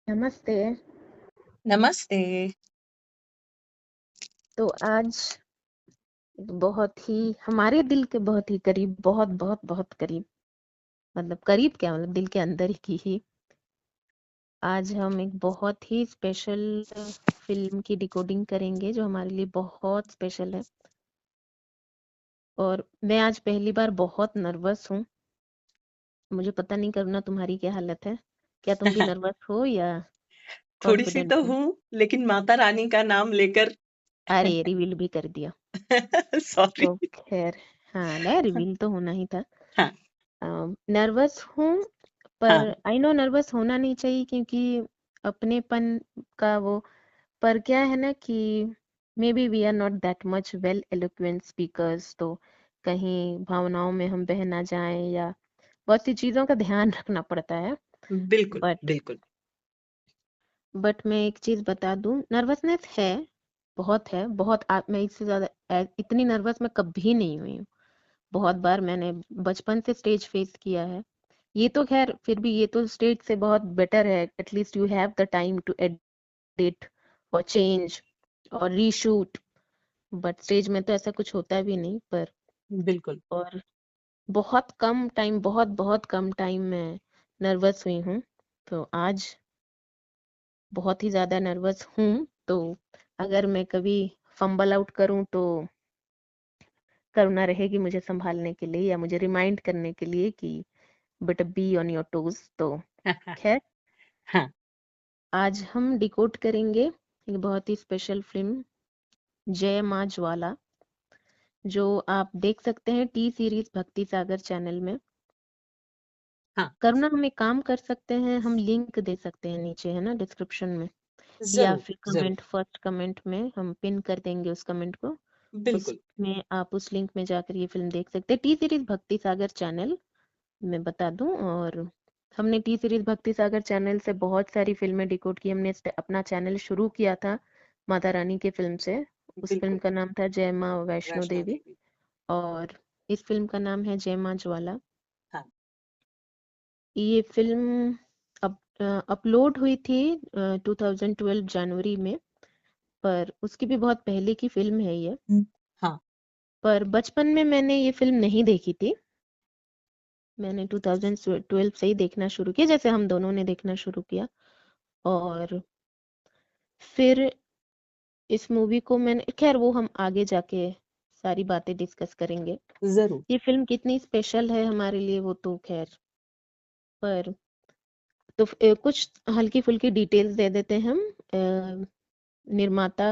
नमस्ते। नमस्ते। तो आज एक बहुत ही हमारे दिल के बहुत ही करीब, बहुत बहुत बहुत करीब, मतलब करीब क्या, मतलब दिल के अंदर की ही आज हम एक बहुत ही स्पेशल फिल्म की डिकोडिंग करेंगे जो हमारे लिए बहुत स्पेशल है। और मैं आज पहली बार बहुत नर्वस हूँ। मुझे पता नहीं करुणा तुम्हारी क्या हालत है, क्या तुम भी नर्वस हो या थोड़ी सी कॉन्फिडेंट तो हो? हूँ, लेकिन माता रानी का नाम लेकर अरे रिवील भी कर दिया। सॉरी। तो खैर, हाँ नहीं, रिवील तो होना ही था। हाँ, नर्वस हूँ, पर हाँ, आई नो नर्वस होना नहीं चाहिए क्योंकि अपनेपन का वो, पर क्या है ना कि maybe we are not that much well eloquent speakers, तो कहीं भावनाओं में हम बह ना जाएं या बहुत सी चीजों का ध्यान रखना पड़ता है। बिल्कुल, बट बिल्कुल। मैं एक चीज बता दूं, नर्वसनेस है, बहुत है, बहुत मैं इससे ज्यादा इतनी नर्वस मैं कभी नहीं हुई हूँ। बहुत बार मैंने बचपन से स्टेज फेस किया है। ये तो खैर फिर भी ये तो स्टेज से बहुत बेटर है, at least you have the time to edit और चेंज और रीशूट। बट स्टेज में तो ऐसा कुछ होता भी नहीं। पर बिल्कुल। और बहुत कम टाइम, बहुत बहुत कम टाइम में नर्वस हुई हूँ। तो आज बहुत ही ज्यादा नर्वस हूँ। तो अगर मैं कभी फंबल आउट करूँ तो करुणा रहेगी मुझे संभालने के लिए या मुझे रिमाइंड करने के लिए कि बेटा बी ऑन योर टोज। तो खैर, हाँ, आज हम डिकोड करेंगे एक बहुत ही स्पेशल फिल्म, जय माँ ज्वाला, जो आप देख सकते हैं टी सीरीज भक्ति सागर चैनल में। हाँ, करुणा, हम एक काम कर सकते हैं, हम लिंक दे सकते हैं नीचे, है ना, डिस्क्रिप्शन में, या ज़रूर, फिर ज़रूर। कमेंट, फर्स्ट कमेंट में हम पिन कर देंगे उस कमेंट को। बिल्कुल। उसमें आप उस लिंक में जाकर ये फिल्म देख सकते हैं, टी सीरीज भक्ति सागर चैनल मैं बता दूं। और हमने टी सीरीज भक्ति सागर चैनल से बहुत सारी फिल्में डिकोड की। हमने अपना चैनल शुरू किया था माता रानी के फिल्म से। उस फिल्म बिल्कुल, का नाम था जय माँ वैष्णो वैष्णो देवी, देवी। और इस फिल्म का नाम है जय माँ ज्वाला। हाँ, ये फिल्म अब अपलोड हुई थी 2012 जनवरी में, पर उसकी भी बहुत पहले की फिल्म है ये। हाँ, पर बचपन में मैंने ये फिल्म नहीं देखी थी। मैंने 2012 से ही देखना शुरू किया, जैसे हम दोनों ने देखना शुरू किया। और फिर इस मूवी को मैंने, खैर वो हम आगे जाके सारी बातें डिस्कस करेंगे। ज़रूर। ये फिल्म कितनी स्पेशल है हमारे लिए वो तो खैर, पर तो कुछ हल्की फुल्की डिटेल्स दे देते हैं हम। निर्माता,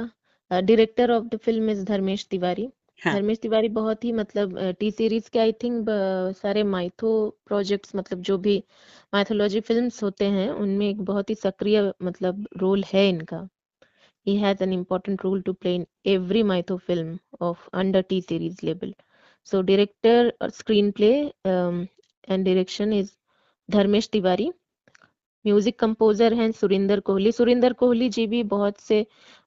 director of the film is Dharmesh Tiwari. हाँ, धर्मेश तिवारी बहुत ही, मतलब टी सीरीज के आई थिंक सारे माइथो प्रोजेक्ट्स, मतलब जो भी माइथोलॉजी फिल्म्स होते हैं उनमें एक बहुत ही सक्रिय मतलब रोल है इनका। He has an important role to play in every mytho film of under T series label. So director or screenplay and direction is Dharmesh Tiwari. Music composer हैं सुरिंदर कोहली। सुरिंदर कोहली जी भी बहुत से,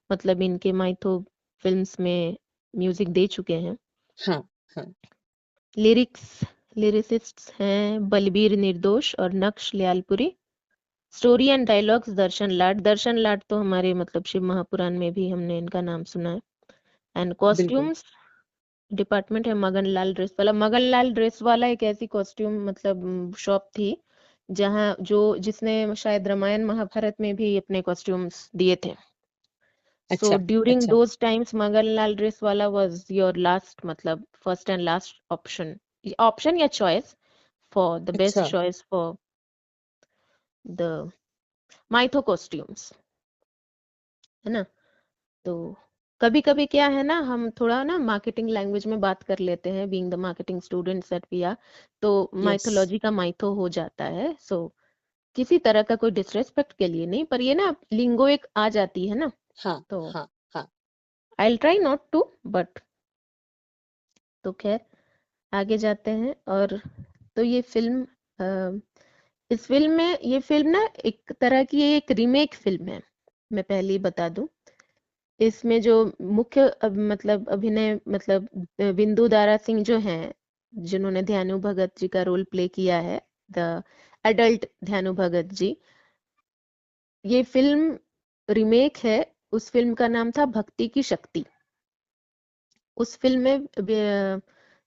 मतलब इनके माइथो फिल्म्स में म्यूजिक दे चुके हैं। हाँ, हाँ। लिरिसिस्ट्स हैं बलबीर निर्दोष और नक्श लियालपुरी। स्टोरी एंड डायलॉग्स दर्शन लाड। दर्शन लाड तो हमारे मतलब शिव महापुराण में भी हमने इनका नाम सुना है। एंड बिल्कुल। कॉस्ट्यूम्स डिपार्टमेंट है मगन लाल ड्रेस वाला। मगन लाल ड्रेस वाला एक ऐसी कॉस्ट्यूम मतलब शॉप थी जहाँ जो जिसने शायद रामायण महाभारत में भी अपने कॉस्ट्यूम्स दिए थे। सो अच्छा, ड्यूरिंग अच्छा, दोज टाइम्स मगन लाल ड्रेस वाला वाज योर लास्ट, मतलब first and last option, option या चॉइस फॉर द बेस्ट अच्छा। Choice for the mytho costumes, है ना। तो कभी कभी क्या है ना, हम थोड़ा ना मार्केटिंग लैंग्वेज में बात कर लेते हैं, being the marketing students that we are. तो यस। माइथोलॉजी का माइथो हो जाता है। सो किसी तरह का कोई डिसरेस्पेक्ट के लिए नहीं, पर ये ना लिंगो एक आ जाती है ना। हाँ, तो हाँ, हाँ। I will try not to, but तो खैर आगे जाते हैं। और तो ये फिल्म इस फिल्म में, ये फिल्म ना एक तरह की एक रीमेक फिल्म है, मैं पहले ही बता दूं। इसमें जो मुख्य मतलब अभिनय, मतलब बिंदु दारा सिंह जो हैं, जिन्होंने ध्यानु भगत जी का रोल प्ले किया है, द एडल्ट ध्यानु भगत जी, ये फिल्म रीमेक है। उस फिल्म का नाम था भक्ति की शक्ति। उस फिल्म में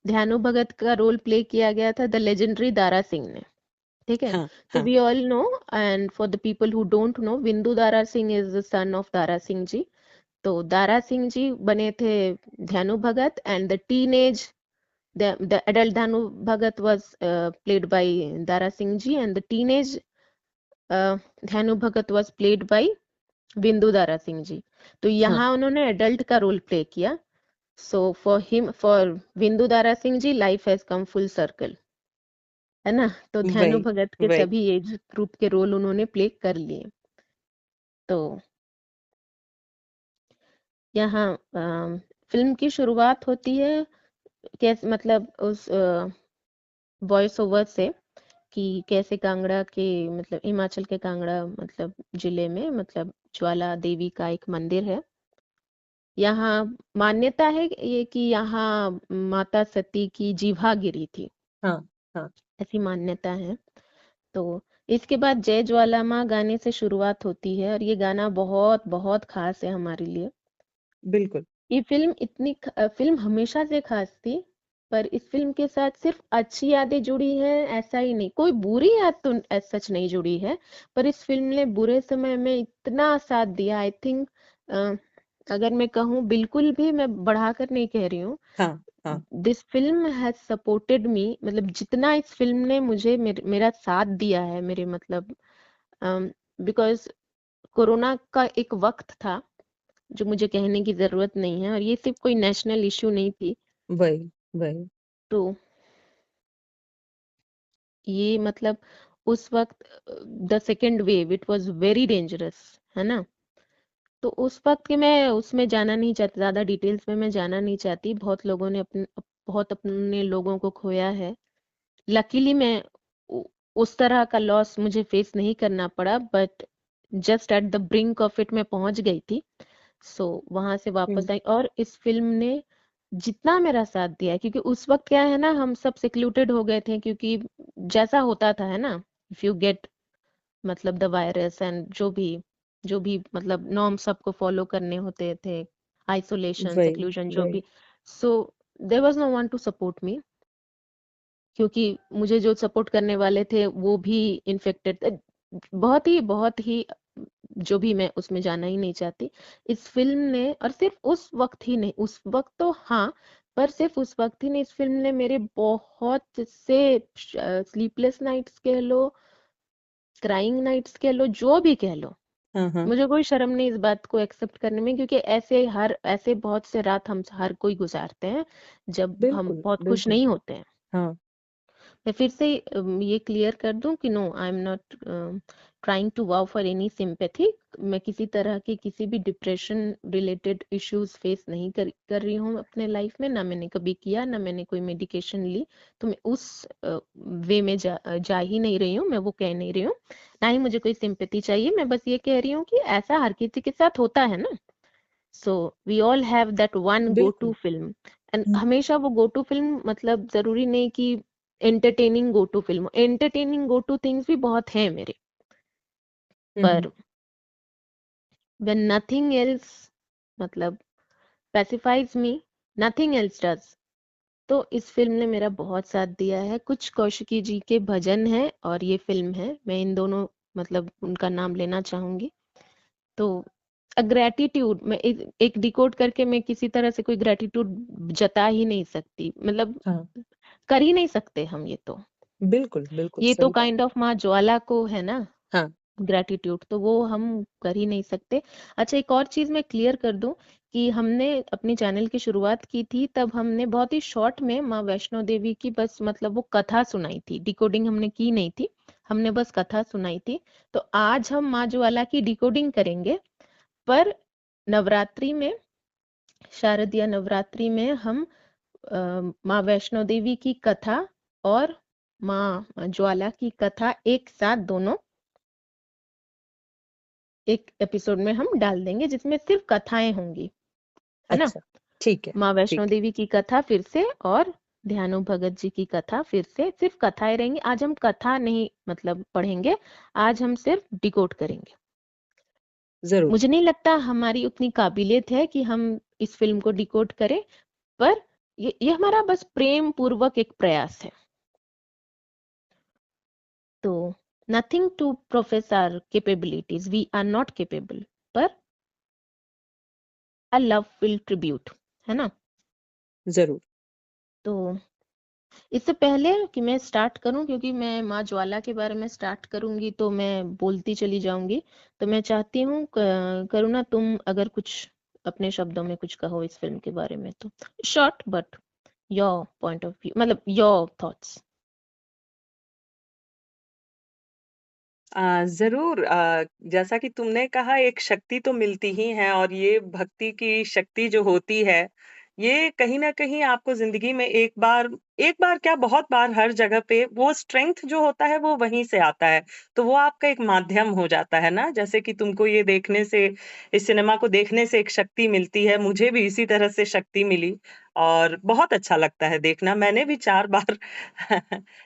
ध्यानु भगत का रोल प्ले किया गया था द लेजेंडरी दारा सिंह ने। ठीक है। हाँ, तो हाँ, we all know, and for the people who don't know, Vindu Dara Singh is the son of Dara Singh ji. तो दारा सिंह जी बने थे Dhyanu Bhagat, and the teenage the adult Dhanu Bhagat was played by Dara Singh ji, and the teenage Dhanu Bhagat was played by Bindu Dara Singh ji. तो हाँ। यहाँ उन्होंने adult का role play किया। So for Bindu Dara Singh ji, life has come full circle, है ना। तो ध्यानु वही, भगत के वही। सभी एज ग्रुप के रोल उन्होंने प्ले कर लिए। तो यहाँ फिल्म की शुरुआत होती है कैसे, मतलब उस वॉइस ओवर से, कि कैसे कांगड़ा के, मतलब हिमाचल के कांगड़ा मतलब जिले में, मतलब ज्वाला देवी का एक मंदिर है। यहाँ मान्यता है ये कि यहाँ माता सती की जीभा गिरी थी, हाँ, हाँ। ऐसी मान्यता है। तो इसके बाद जय ज्वाला माँ गाने से शुरुआत होती है, और ये गाना बहुत बहुत खास है हमारे लिए। बिल्कुल। ये फिल्म फिल्म हमेशा से खास थी, पर इस फिल्म के साथ सिर्फ अच्छी यादें जुड़ी हैं ऐसा ही नहीं, कोई बुरी याद तो सच नहीं जुड़ी है। पर इस फिल्म ने बुरे समय में इतना साथ दिया, आई थिंक, अगर मैं कहूँ, बिल्कुल भी मैं बढ़ाकर नहीं कह रही हूँ, हाँ, हाँ। This film has supported me, मतलब जितना इस फिल्म ने मुझे मेरा साथ दिया है, मेरे मतलब, बिकॉज कोरोना का एक वक्त था जो मुझे कहने की जरूरत नहीं है, और ये सिर्फ कोई नेशनल इशू नहीं थी। वही, वही। तो ये मतलब उस वक्त the second wave it was very dangerous, है ना। तो उस वक्त के, मैं उसमें जाना नहीं चाहती, ज्यादा डिटेल्स में मैं जाना नहीं चाहती। बहुत लोगों ने बहुत अपने लोगों को खोया है। लकीली मैं उ- उस तरह का लॉस मुझे फेस नहीं करना पड़ा, but just at the brink of it मैं पहुंच गई थी। सो वहां से हुँ, वापस आई, और इस फिल्म ने जितना मेरा साथ दिया है, क्योंकि उस वक्त क्या है ना, हम सब सिक्लूटेड हो गए थे, क्योंकि जैसा होता था, है ना, इफ यू गेट, मतलब द वायरस एंड जो भी मतलब नॉर्म सबको फॉलो करने होते थे, आइसोलेशन, वही, सिक्लूजन, जो वही। भी। So there was no one to support me, क्योंकि मुझे जो सपोर्ट करने वाले थे वो भी इन्फेक्टेड थे। बहुत ही जो भी, मैं उसमें जाना ही नहीं चाहती। इस फिल्म ने, और सिर्फ उस वक्त ही नहीं, उस वक्त तो हाँ, पर सिर्फ उस वक्त ही नहीं, इस फिल्म ने मेरे बहुत से स्लीपलेस नाइट्स कह लो, क्राइंग नाइट्स कह लो, जो भी कह लो, हाँ, हाँ। मुझे कोई शर्म नहीं इस बात को एक्सेप्ट करने में, क्योंकि ऐसे बहुत से रात हम हर कोई गुजारते हैं जब हम बिल्कुल, बहुत खुश बिल्कुल। नहीं होते हैं। हाँ, मैं फिर से ये क्लियर कर दूं कि no, I am not trying to wow for any sympathy. मैं किसी तरह की किसी भी डिप्रेशन रिलेटेड इश्यूज फेस नहीं कर रही हूँ अपने लाइफ में, ना मैंने कभी किया, ना मैंने कोई मेडिकेशन ली। तो मैं उस वे में जा ही नहीं रही हूँ, मैं वो कह नहीं रही हूँ, ना ही मुझे कोई सिंपैथी चाहिए। मैं बस ये कह रही हूँ कि ऐसा हर किसी के साथ होता है ना। So we all have that one go to बिल्कुल। फिल्म, एंड हुँ, हमेशा वो गो टू फिल्म, मतलब जरूरी नहीं कि entertaining go to film, entertaining go to things भी बहुत हैं मेरे। हुँ, हुँ। पर when nothing else, मतलब pacifies me, nothing else does, तो इस फिल्म ने मेरा बहुत साथ दिया है। कुछ कौशिकी जी के भजन है और ये फिल्म है, मैं इन दोनों मतलब उनका नाम लेना चाहूंगी। तो ग्रेटिट्यूड, मैं एक डिकोड करके मैं किसी तरह से कोई ग्रेटिट्यूड जता ही नहीं सकती, मतलब हाँ, कर ही नहीं सकते हम ये तो। बिल्कुल, बिल्कुल, ये तो सही बात काइंड है। ऑफ माँ ज्वाला को है ना, हाँ, ग्रेटिट्यूड, तो वो हम कर ही नहीं सकते। अच्छा, एक और चीज मैं क्लियर कर दूं, कि हमने अपनी चैनल की शुरुआत की थी तब हमने बहुत ही शॉर्ट में माँ वैष्णो देवी की बस मतलब वो कथा सुनाई थी, डिकोडिंग हमने की नहीं थी, हमने बस कथा सुनाई थी। तो आज हम माँ ज्वाला की डिकोडिंग करेंगे, पर नवरात्रि में, शारदीय नवरात्रि में हम माँ वैष्णो देवी की कथा और माँ ज्वाला की कथा एक साथ दोनों एक एपिसोड में हम डाल देंगे, जिसमें सिर्फ कथाएं होंगी, है ना। अच्छा, ठीक है, माँ वैष्णो ठीक है। देवी की कथा फिर से, और ध्यानु भगत जी की कथा फिर से, सिर्फ कथाएं रहेंगी। आज हम कथा नहीं मतलब पढ़ेंगे, आज हम सिर्फ डिकोड करेंगे। जरूर। मुझे नहीं लगता हमारी उतनी काबिलियत है कि हम इस फिल्म को डिकोड करें, पर ये हमारा बस प्रेम पूर्वक एक प्रयास है। तो nothing to profess our capabilities, we are not capable, पर अ लव विल ट्रिब्यूट, है ना। जरूर। तो इससे पहले कि मैं स्टार्ट करूं, क्योंकि मैं माँ ज्वाला के बारे में स्टार्ट करूंगी तो मैं बोलती चली जाऊंगी, तो मैं चाहती हूँ करुणा तुम अगर कुछ अपने शब्दों में कुछ कहो इस फिल्म के बारे में, तो short but your point of view, मतलब योर थॉट्स। जरूर। जैसा कि तुमने कहा, एक शक्ति तो मिलती ही है, और ये भक्ति की शक्ति जो होती है, ये कहीं ना कहीं आपको जिंदगी में एक बार क्या, बहुत बार, हर जगह पे वो स्ट्रेंथ जो होता है वो वहीं से आता है। तो वो आपका एक माध्यम हो जाता है ना। जैसे कि तुमको ये देखने से, इस सिनेमा को देखने से एक शक्ति मिलती है, मुझे भी इसी तरह से शक्ति मिली, और बहुत अच्छा लगता है देखना। मैंने भी 4 बार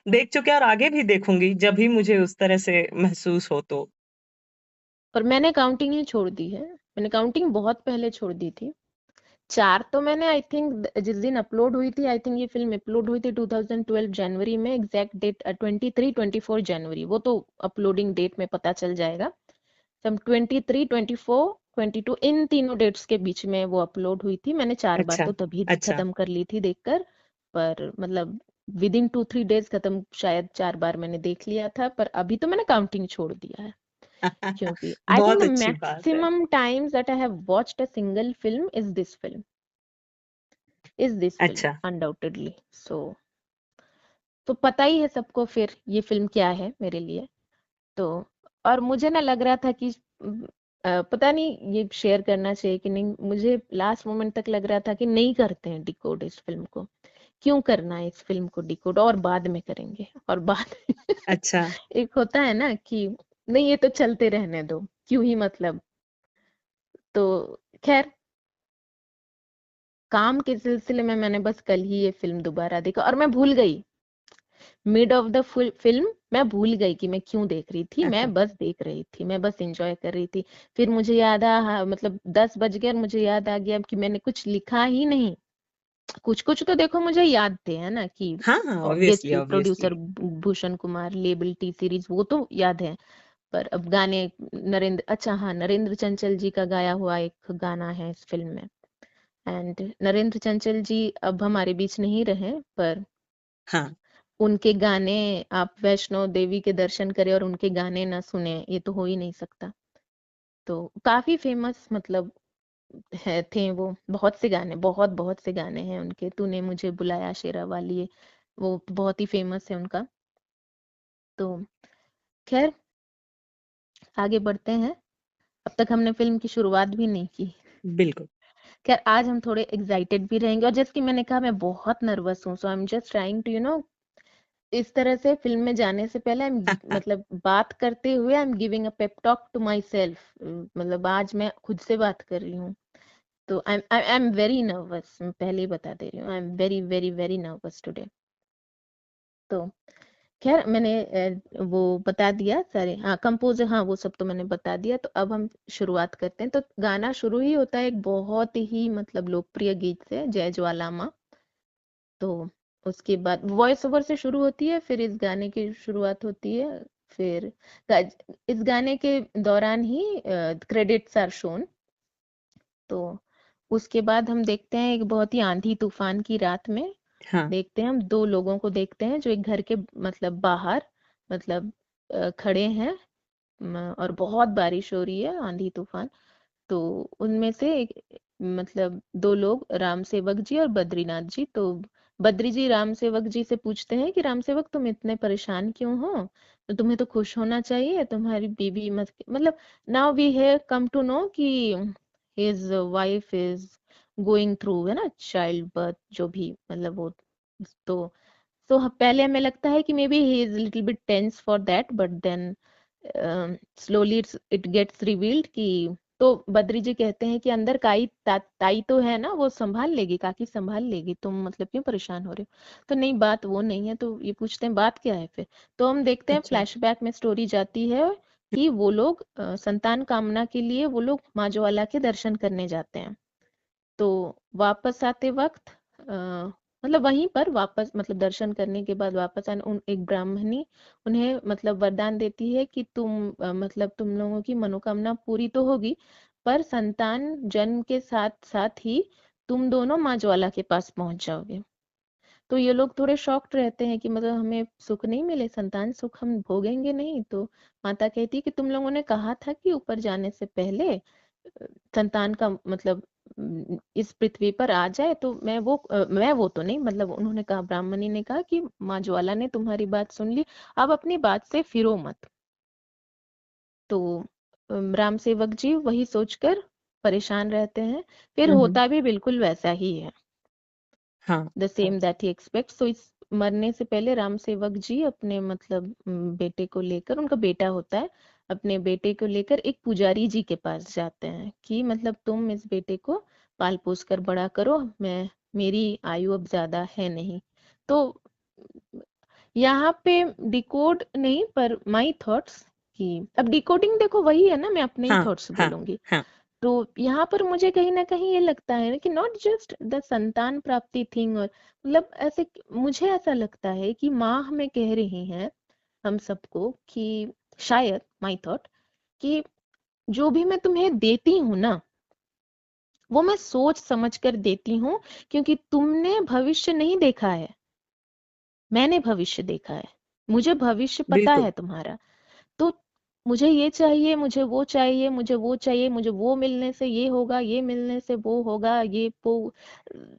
देख चुके, और आगे भी देखूंगी जब भी मुझे उस तरह से महसूस हो तो। पर मैंने काउंटिंग ही छोड़ दी है, मैंने काउंटिंग बहुत पहले छोड़ दी थी। 4 तो मैंने आई थिंक जिस दिन अपलोड हुई थी, आई थिंक ये फिल्म अपलोड हुई थी 2012 जनवरी में, एग्जैक्ट डेट 23-24 जनवरी, वो तो अपलोडिंग डेट में पता चल जाएगा। सम 23, 24, 22, इन तीनों डेट्स के बीच में वो अपलोड हुई थी। मैंने 4 बार अच्छा। तो तभी अच्छा। खत्म कर ली थी देखकर, पर मतलब विद इन 2-3 डेज खत्म, शायद 4 बार मैंने देख लिया था। पर अभी तो मैंने काउंटिंग छोड़ दिया है, क्योंकि आई थिंक बहुत द अच्छी बात है। Maximum times that I have watched a single film is this film अच्छा। अनडाउटेडली। सो तो पता ही है सबको फिर ये फिल्म क्या है मेरे लिए। तो और मुझे ना लग रहा था कि पता नहीं ये शेयर करना चाहिए कि नहीं, मुझे लास्ट मोमेंट तक लग रहा था कि नहीं करते हैं डिकोड इस फिल्म को, क्यों करना है इस फिल्म को डिकोड, और बाद में करेंगे, और बाद अच्छा। एक होता है ना कि नहीं ये तो चलते रहने दो, क्यों ही मतलब। तो खैर, काम के सिलसिले में मैंने बस कल ही ये फिल्म दोबारा देखा, और मैं भूल गई मिड ऑफ द फिल्म, मैं भूल गई कि मैं क्यों देख रही थी, मैं बस देख रही थी, मैं बस एंजॉय कर रही थी। फिर मुझे याद आया, हाँ, मतलब 10 बज गए और मुझे याद आ गया कि मैंने कुछ लिखा ही नहीं। कुछ कुछ तो देखो मुझे याद थे, है ना, कि हाँ हाँ, obviously obviously producer obviously. Bhushan Kumar, label T series, वो तो याद है। पर अब गाने, नरेंद्र, अच्छा हाँ, नरेंद्र चंचल जी का गाया हुआ एक गाना है इस फिल्म में। एंड नरेंद्र चंचल जी अब हमारे बीच नहीं रहे, पर हाँ। उनके गाने, आप वैष्णो देवी के दर्शन करें और उनके गाने ना सुने, ये तो हो ही नहीं सकता। तो काफी फेमस मतलब थे वो, बहुत से गाने, बहुत बहुत से गाने हैं उनके, तूने मुझे बुलाया शेरा वाली, वो बहुत ही फेमस है उनका। तो खैर, आगे बढ़ते हैं। अब तक हमने फिल्म की शुरुआत भी नहीं की। बिल्कुल। खैर, आज हम थोड़े एक्साइटेड भी रहेंगे, और जैसे कि मैंने कहा, मैं बहुत नर्वस हूँ, so I am just trying to इस तरह से फिल्म में जाने से पहले मतलब बात करते हुए I am giving a pep talk to myself, मतलब आज मैं खुद से बात कर रही हूँ। तो आई एम वेरी नर्वस, मैं पहले ही बता दे रही हूँ, I am very very very nervous today. तो खैर, मैंने वो बता दिया सारे, हाँ कंपोजर, हाँ वो सब तो मैंने बता दिया। तो अब हम शुरुआत करते हैं। तो गाना शुरू ही होता है एक बहुत ही मतलब लोकप्रिय गीत से, जय ज्वालामा। तो उसके बाद वॉइस ओवर से शुरू होती है, फिर इस गाने की शुरुआत होती है। फिर इस गाने के दौरान ही क्रेडिट्स आर शोन। तो उसके बाद हम देखते हैं एक बहुत ही आंधी तूफान की रात में, हाँ। देखते हैं हम 2 लोगों को देखते हैं जो एक घर के मतलब बाहर, मतलब खड़े हैं, और बहुत बारिश हो रही है, आंधी तूफान। तो उनमें से एक, मतलब 2 लोग, राम सेवक जी और बद्रीनाथ जी। तो बद्री जी राम सेवक जी से पूछते हैं कि राम सेवक तुम इतने परेशान क्यों हो, तो तुम्हें तो खुश होना चाहिए, तुम्हारी बीवी मतलब now we have come to know कि his wife is going through, है ना, चाइल्ड बर्थ, जो भी मतलब वो। तो पहले हमें लगता है कि maybe he is little bit tense for that, but then slowly it gets revealed कि, तो बद्री जी कहते हैं कि अंदर ताई तो है ना, वो संभाल लेगी, काकी संभाल लेगी, तुम मतलब क्यों परेशान हो रहे हो। तो नहीं, बात वो नहीं है। तो ये पूछते हैं बात क्या है फिर। तो हम देखते हैं अच्छा। फ्लैशबैक में स्टोरी जाती है कि वो लोग संतान कामना के लिए वो लोग माँ ज्वाला के दर्शन करने जाते हैं। तो वापस आते वक्त मतलब वहीं पर वापस मतलब दर्शन करने के बाद वापस आने उन एक ब्राह्मणी उन्हें मतलब वरदान देती है कि तुम मतलब तुम लोगों की मनोकामना पूरी तो होगी, पर संतान जन्म के साथ साथ ही तुम दोनों माँ ज्वाला के पास पहुंच जाओगे। तो ये लोग थोड़े शॉक्ड रहते हैं कि मतलब हमें सुख नहीं मिले, संतान सुख हम भोगेंगे नहीं। तो माता कहती है कि तुम लोगों ने कहा था कि ऊपर जाने से पहले संतान का मतलब इस पृथ्वी पर आ जाए, तो मैं वो तो नहीं, मतलब उन्होंने कहा, ब्राह्मणी ने कहा कि माँ ज्वाला ने तुम्हारी बात सुन ली, अब अपनी बात से फिरो मत। तो राम सेवक जी वही सोचकर परेशान रहते हैं। फिर हम्म। होता भी बिल्कुल वैसा ही है, हाँ। The same that he aspects. तो इस मरने से पहले राम सेवक जी अपने मतलब बेटे को लेकर, उनका बेटा होता है, अपने बेटे को लेकर एक पुजारी जी के पास जाते हैं कि मतलब तुम इस बेटे को पाल पोस कर बड़ा करो, मेरी आयु अब ज्यादा है नहीं। तो यहाँ पे डिकोड नहीं पर माई थॉट्स, कि अब डिकोडिंग देखो वही है ना, मैं अपने ही हाँ। थॉट्स हाँ। बोलूंगी। हाँ। तो यहाँ पर मुझे कहीं ना कहीं ये लगता है कि नॉट जस्ट द संतान प्राप्ति थिंग, और मतलब ऐसे मुझे ऐसा लगता है कि माँ हमें कह रही है हम सबको कि शायद माई थॉट कि जो भी मैं तुम्हें देती हूँ ना, वो मैं सोच समझ कर देती हूँ, क्योंकि तुमने भविष्य नहीं देखा है, मैंने भविष्य देखा है, मुझे भविष्य पता बिल्कुल। है तुम्हारा। तो मुझे ये चाहिए, मुझे वो चाहिए, मुझे वो चाहिए, मुझे वो मिलने से ये होगा, ये मिलने से वो होगा, ये वो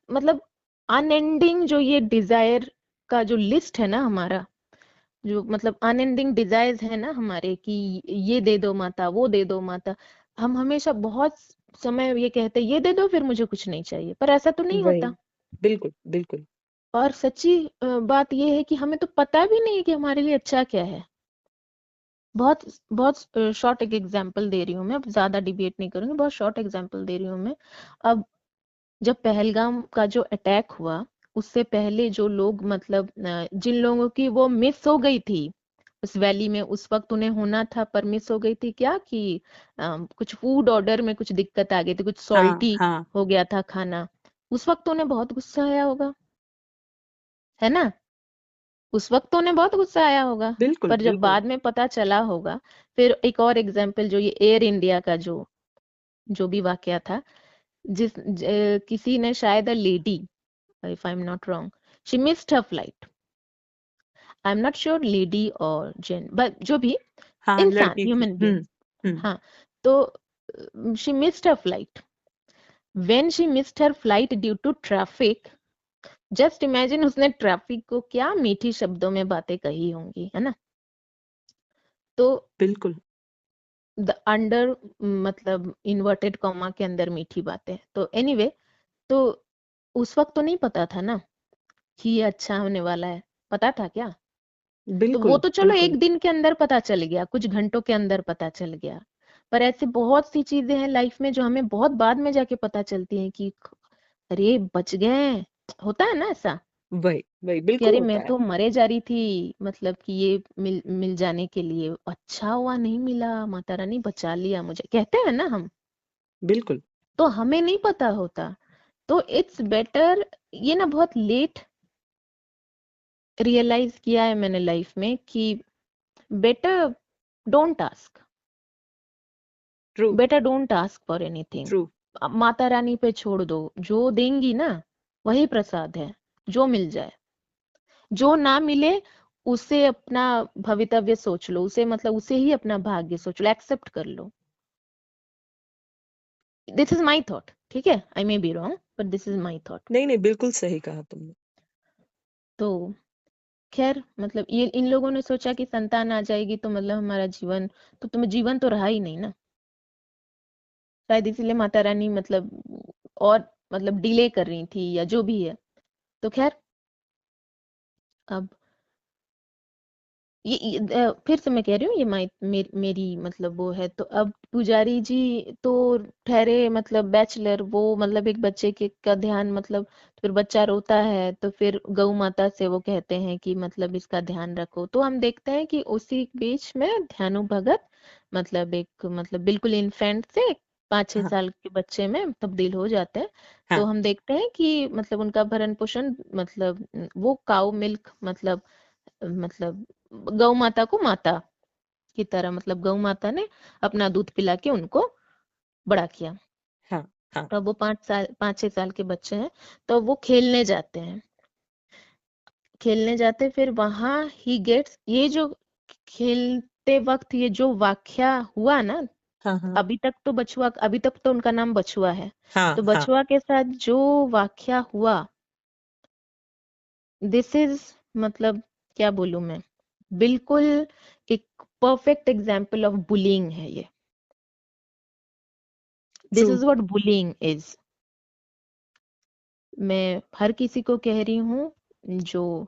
मतलब अनएंडिंग जो ये डिजायर का जो लिस्ट है ना हमारा, जो मतलब अनएंडिंग डिजायर्स है ना हमारे कि ये दे दो माता, वो दे दो माता। हम हमेशा बहुत समय ये कहते हैं ये दे दो फिर मुझे कुछ नहीं चाहिए, पर ऐसा तो नहीं वही। होता। बिल्कुल बिल्कुल। और सच्ची बात ये है कि हमें तो पता भी नहीं कि हमारे लिए अच्छा क्या है। बहुत बहुत शॉर्ट एक एग्जांपल दे रही हूँ मैं, अब ज्यादा डिबेट नहीं करूंगी, बहुत शॉर्ट एग्जांपल दे रही हूँ मैं। अब जब पहलगाम का जो अटैक हुआ, उससे पहले जो लोग मतलब जिन लोगों की वो मिस हो गई थी उस वैली में, उस वक्त उन्हें होना था पर मिस हो गई थी क्या कि कुछ फूड ऑर्डर में कुछ दिक्कत आ गई थी, कुछ हाँ। सॉल्टी हाँ। हो गया था खाना। उस वक्त उन्हें बहुत गुस्सा आया होगा, है ना? उस वक्त तो उन्हें बहुत गुस्सा आया होगा, बिल्कुल पर जब बिल्कुल। बाद में पता चला होगा। फिर एक और एग्जाम्पल, जो ये एयर इंडिया का जो जो भी वाकया था, किसी ने शायद lady, if I am not wrong, she missed her flight, I am not sure lady और जेन, बट जो भी हाँ, इंसान, लड़की थी। Human being. हम्म। हाँ, तो she missed her flight, when she missed her flight due to traffic. Just imagine उसने ट्रैफिक को क्या मीठी शब्दों में बातें कही होंगी, है ना? तो बिल्कुल। द अंडर मतलब इन्वर्टेड कॉमा के अंदर मीठी बातें, तो एनीवे, तो उस वक्त तो नहीं पता था ना कि ये अच्छा होने वाला है, पता था क्या? तो वो बिल्कुल तो चलो बिल्कुल। एक दिन के अंदर पता चल गया, कुछ घंटों के अंदर पता चल गया, पर ऐसी बहुत सी चीजें हैं लाइफ में जो हमें बहुत बाद में जाके पता चलती हैं कि अरे बच गए। होता है ना ऐसा वही वही कि बिल्कुल अरे होता मैं है। तो मरे जा रही थी, मतलब कि ये मिल मिल जाने के लिए, अच्छा हुआ नहीं मिला, माता रानी बचा लिया मुझे, कहते हैं ना हम। बिल्कुल। तो हमें नहीं पता होता, तो इट्स बेटर, ये ना बहुत लेट रियलाइज किया है मैंने लाइफ में कि better don't ask, true. Better don't ask for anything. True. Mata Rani पे छोड़ दो, जो देंगी ना वही प्रसाद है, जो मिल जाए। जो ना मिले उसे अपना भवितव्य सोच लो, उसे मतलब उसे ही अपना भाग्य सोच लो, एक्सेप्ट कर लो। दिस इज माई थॉट, ठीक है, I may be wrong but this is my thought. नहीं नहीं, बिल्कुल सही कहा तुमने। तो खैर मतलब ये इन लोगों ने सोचा कि संतान आ जाएगी तो मतलब हमारा जीवन, तो तुम्हें जीवन तो रहा ही नहीं ना, शायद इसीलिए माता रानी मतलब और मतलब डिले कर रही थी या जो भी है। तो खैर, अब फिर से मैं कह रही हूँ, ये मेरी मतलब वो है। तो अब पुजारी जी तो ठहरे मतलब बैचलर, वो मतलब एक बच्चे के का ध्यान मतलब, फिर बच्चा रोता है तो फिर गौ माता से वो कहते हैं कि मतलब इसका ध्यान रखो। तो हम देखते हैं कि उसी बीच में ध्यानु भगत मतलब एक मतलब बिल्कुल इन्फेंट से 5-6 हाँ, साल के बच्चे में तब्दील हो जाते हैं। तो हाँ, हम देखते हैं कि मतलब उनका भरण पोषण मतलब वो काउ मिल्क मतलब गौ माता को माता की तरह मतलब गौ माता ने अपना दूध पिला के उनको बड़ा किया। हाँ, हाँ, तो अब वो 5-6 साल के बच्चे हैं, तो वो खेलने जाते हैं। खेलने जाते फिर वहां ही गेट्स ये जो खेलते वक्त ये जो वाकया हुआ ना, हाँ, हाँ, अभी तक तो उनका नाम बछुआ है। हाँ, तो हाँ, बछुआ के साथ जो वाकया हुआ, दिस इज मतलब क्या बोलूं मैं, बिल्कुल एक परफेक्ट एग्जाम्पल ऑफ बुलिंग है ये। This true, is what bullying is. मैं हर किसी को कह रही हूँ जो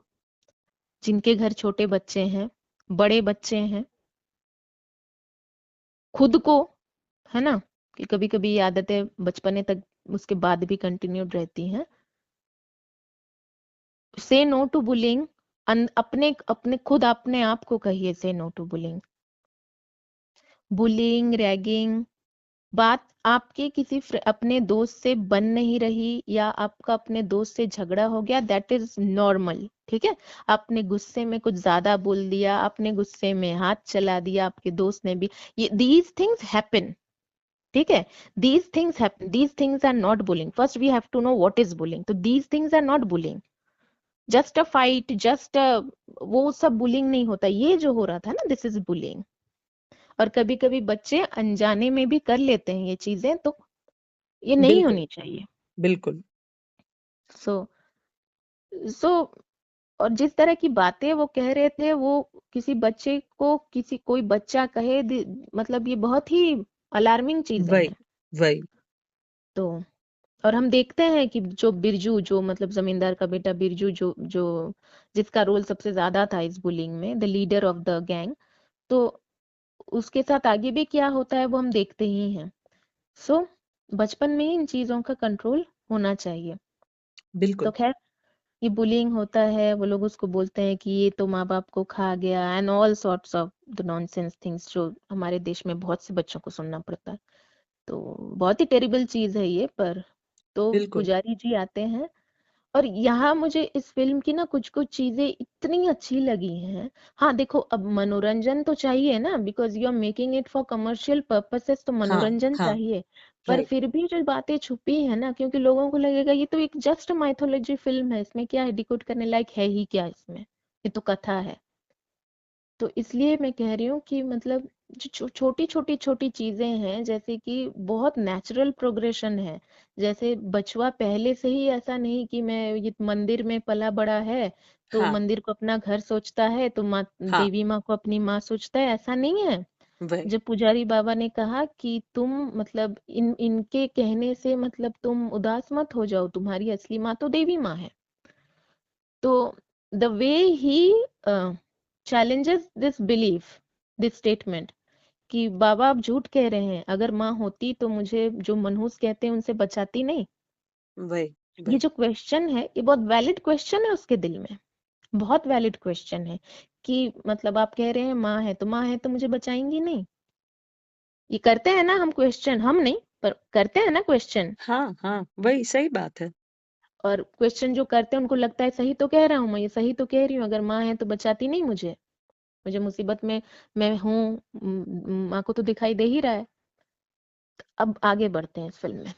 जिनके घर छोटे बच्चे हैं, बड़े बच्चे हैं, खुद को, है ना, कि कभी कभी ये आदतें बचपने तक उसके बाद भी कंटिन्यूड रहती हैं। से नो टू बुलिंग। अपने अपने खुद अपने आप को कहिए से no to bullying. Bullying, ragging, बात आपके किसी अपने दोस्त से बन नहीं रही या आपका अपने दोस्त से झगड़ा हो गया, दैट इज नॉर्मल। ठीक है, आपने गुस्से में कुछ ज्यादा बोल दिया, आपने गुस्से में हाथ चला दिया, आपके दोस्त ने भी, ये दीज थिंग्स हैपन। ठीक है, these things happen, these things are not bullying. First we have to know what is bullying. तो these things are not bullying, just a fight, वो सब बुलिंग नहीं होता। ये जो हो रहा था ना, दिस इज बुलिंग। और कभी कभी बच्चे अनजाने में भी कर लेते हैं ये चीजें, तो ये नहीं बिल्कुल, होनी चाहिए। बिल्कुल, सो सो और जिस तरह की बातें वो कह रहे थे, वो किसी बच्चे को किसी कोई बच्चा कहे, मतलब ये बहुत ही अलार्मिंग चीजें वही, हैं। वही, तो और हम देखते हैं कि जो बिरजू, जो मतलब जमींदार का बेटा बिरजू, जो जो जिसका रोल सबसे ज्यादा था इस बुलिंग में, the leader of the gang, तो उसके साथ आगे भी क्या होता है वो हम देखते ही हैं। सो बचपन में ही इन चीजों का कंट्रोल होना चाहिए। तो बिल्कुल, खैर, ये बुलिंग होता है, वो लोग उसको बोलते हैं कि ये तो माँ बाप को खा गया, and all sorts of the nonsense things जो हमारे देश में बहुत से बच्चों को सुनना पड़ता है। तो बहुत ही टेरिबल चीज है ये। पर तो बिल्कुल, पुजारी जी आते हैं, और यहाँ मुझे इस फिल्म की ना कुछ कुछ चीजें इतनी अच्छी लगी हैं। हाँ देखो, अब मनोरंजन तो चाहिए ना, because you are making it for commercial purposes, तो हाँ, मनोरंजन हाँ, चाहिए। पर राइट, फिर भी जो बातें छुपी है ना, क्योंकि लोगों को लगेगा ये तो एक जस्ट माइथोलॉजी फिल्म है, इसमें क्या है, डिकोड करने लायक है ही क्या इसमें, ये तो कथा है। तो इसलिए मैं कह रही हूँ कि मतलब जो छोटी छोटी छोटी चीजें हैं, जैसे कि बहुत नेचुरल प्रोग्रेशन है। जैसे बचवा पहले से ही ऐसा नहीं कि मैं ये मंदिर में पला बड़ा है तो हाँ, मंदिर को अपना घर सोचता है, तो माँ हाँ, देवी माँ को अपनी माँ सोचता है, ऐसा नहीं है। वही, जब पुजारी बाबा ने कहा कि तुम मतलब इनके कहने से मतलब तुम उदास मत हो जाओ, तुम्हारी असली माँ तो देवी माँ है। तो the way he challenges this belief, this statement, कि बाबा आप झूठ कह रहे हैं, अगर माँ होती तो मुझे जो मनहूस कहते हैं उनसे बचाती नहीं। वही, ये वही, जो क्वेश्चन है, ये बहुत वैलिड क्वेश्चन है उसके दिल में, बहुत वैलिड क्वेश्चन है। कि मतलब आप कह रहे हैं माँ है तो मुझे बचाएंगी नहीं। ये करते हैं ना हम क्वेश्चन, हम नहीं पर करते हैं ना क्वेश्चन। हाँ, हाँ, वही सही बात है, और क्वेश्चन जो करते हैं उनको लगता है सही तो कह रहा हूँ मैं, ये सही तो कह रही हूँ, अगर माँ है तो बचाती नहीं मुझे, मुझे मुसीबत में मैं हूँ, माँ को तो दिखाई दे ही रहा है। अब आगे बढ़ते हैं इस फिल्म में,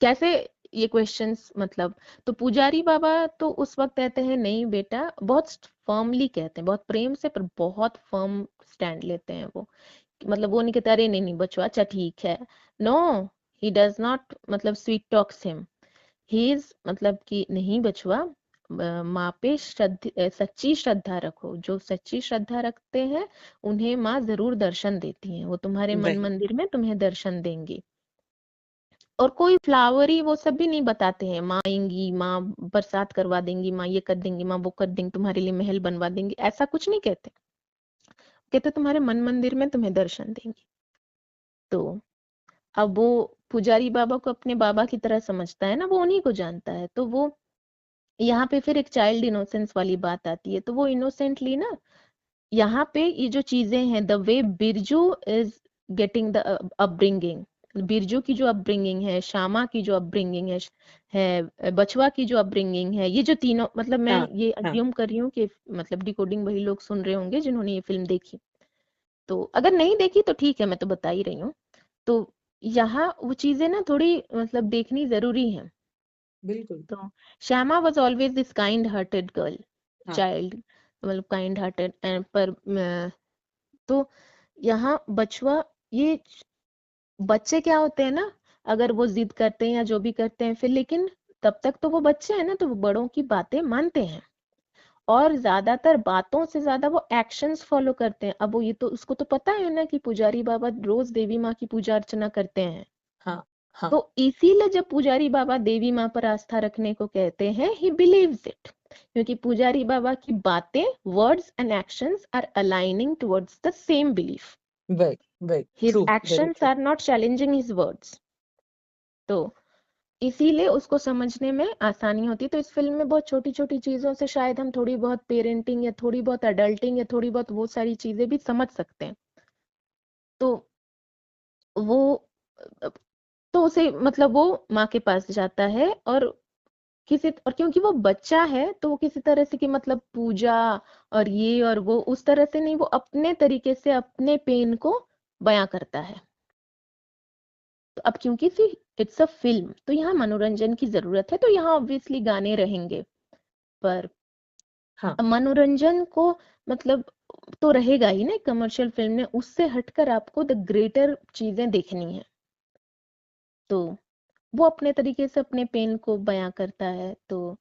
कैसे ये क्वेश्चंस मतलब। तो पुजारी बाबा तो उस वक्त कहते हैं नहीं बेटा, बहुत फर्मली कहते हैं, बहुत प्रेम से, पर बहुत फर्म स्टैंड लेते हैं वो। मतलब वो नहीं कहते अरे नहीं नहीं बच्चों अच्छा ठीक है, नो, ही डज नॉट मतलब sweet talks him. He is मतलब कि नहीं बचुआ, माँ पे सच्ची श्रद्धा रखो, जो सच्ची श्रद्धा रखते हैं उन्हें माँ जरूर दर्शन देती है, वो तुम्हारे मन वही, मंदिर में तुम्हें दर्शन देंगी। और कोई फ्लावरी वो सब भी नहीं बताते हैं, माँ आएंगी, माँ बरसात करवा देंगी, माँ ये कर देंगी, माँ वो कर देंगी, तुम्हारे लिए महल बनवा देंगी, ऐसा कुछ नहीं कहते। कहते तुम्हारे मन मंदिर में तुम्हें दर्शन देंगी। तो अब वो पुजारी बाबा को अपने बाबा की तरह समझता है ना, वो उन्हीं को जानता है। तो वो यहाँ पे फिर एक चाइल्ड इनोसेंस वाली बात आती है, तो वो इनोसेंटली ना यहाँ पे ये जो चीजें हैं, the way Birju is getting the upbringing, Birju की जो अपब्रिंगिंग है, श्यामा की जो अपब्रिंगिंग है, बचवा की जो अपब्रिंगिंग है, ये जो तीनों, मतलब मैं हाँ, ये हाँ, अज्यूम कर रही हूँ कि मतलब डिकोडिंग वही लोग सुन रहे होंगे जिन्होंने ये फिल्म देखी। तो अगर नहीं देखी तो ठीक है, मैं तो बता ही रही हूँ। तो यहाँ वो चीजें ना थोड़ी मतलब देखनी जरूरी है। बिल्कुल। तो Shyama was always this kind hearted girl, हाँ, चाइल्ड, मतलब काइंड हार्टेड, पर तो यहाँ बचवा, ये बच्चे क्या होते हैं ना, अगर वो जिद करते हैं या जो भी करते हैं फिर, लेकिन तब तक तो वो बच्चे हैं ना, तो वो बड़ों की बातें मानते हैं, और ज्यादातर बातों से ज्यादा वो एक्शंस फॉलो करते हैं। अब वो ये तो उसको तो पता है ना कि पुजारी बाबा रोज देवी माँ की पूजा अर्चना करते हैं। हाँ, हाँ, तो इसीलिए जब पुजारी बाबा देवी माँ पर आस्था रखने को कहते हैं, ही बिलीव्स इट, क्योंकि पुजारी बाबा की बातें, words and actions are aligning towards the same belief. Very, very his true, very actions true. Are not challenging his words. तो इसीलिए उसको समझने में आसानी होती है। तो इस फिल्म में बहुत छोटी छोटी चीजों से शायद हम थोड़ी बहुत पेरेंटिंग या थोड़ी बहुत अडल्टिंग या थोड़ी बहुत वो सारी चीजें भी समझ सकते हैं। तो वो तो उसे मतलब वो माँ के पास जाता है, और और क्योंकि वो बच्चा है तो वो किसी तरह से कि मतलब पूजा और ये और वो उस तरह से नहीं, वो अपने तरीके से अपने पेन को बयां करता है। तो अब क्योंकि इट्स अ फिल्म, तो यहाँ मनोरंजन की जरूरत है, तो यहाँ ऑब्वियसली गाने रहेंगे, पर हाँ, मनोरंजन को मतलब तो रहेगा ही ना कमर्शियल फिल्म में, उससे हटकर आपको द ग्रेटर चीजें देखनी है। तो वो अपने तरीके से अपने पेन को बयां करता है। तो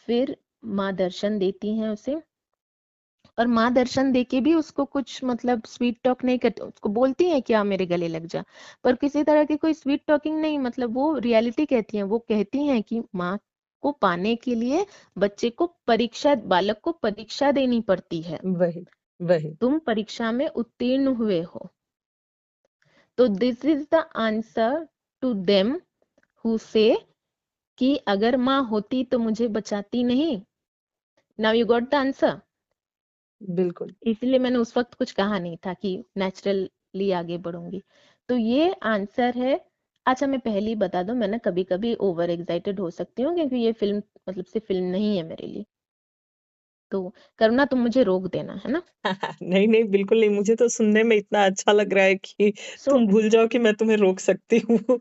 फिर माँ दर्शन देती हैं उसे, और माँ दर्शन देके भी उसको कुछ मतलब स्वीट टॉक नहीं करती, उसको बोलती है कि आ मेरे गले लग जा, पर किसी तरह की कोई स्वीट टॉकिंग नहीं, मतलब वो रियलिटी कहती हैं, वो कहती हैं कि माँ को पाने के लिए बच्चे को परीक्षा, बालक को परीक्षा देनी पड़ती है, वही, वही। तुम परीक्षा में उत्तीर्ण हुए हो। तो this is the answer to them who say कि अगर माँ होती तो मुझे बचाती नहीं। Now you got the answer. बिल्कुल। इसलिए मैंने उस वक्त कुछ कहा नहीं था कि नेचुरली आगे बढ़ूंगी। तो ये आंसर है। अच्छा मैं पहले ही बता दूं, मैं ना कभी कभी ओवर एक्साइटेड हो सकती हूँ, क्योंकि ये फिल्म मतलब सिर्फ फिल्म नहीं है मेरे लिए। तो करुणा तुम मुझे रोक देना, है ना। नहीं, नहीं, बिल्कुल नहीं। मुझे तो सुनने में इतना अच्छा लग रहा है कि सो तुम भूल जाओ कि मैं तुम्हें रोक सकती हूँ।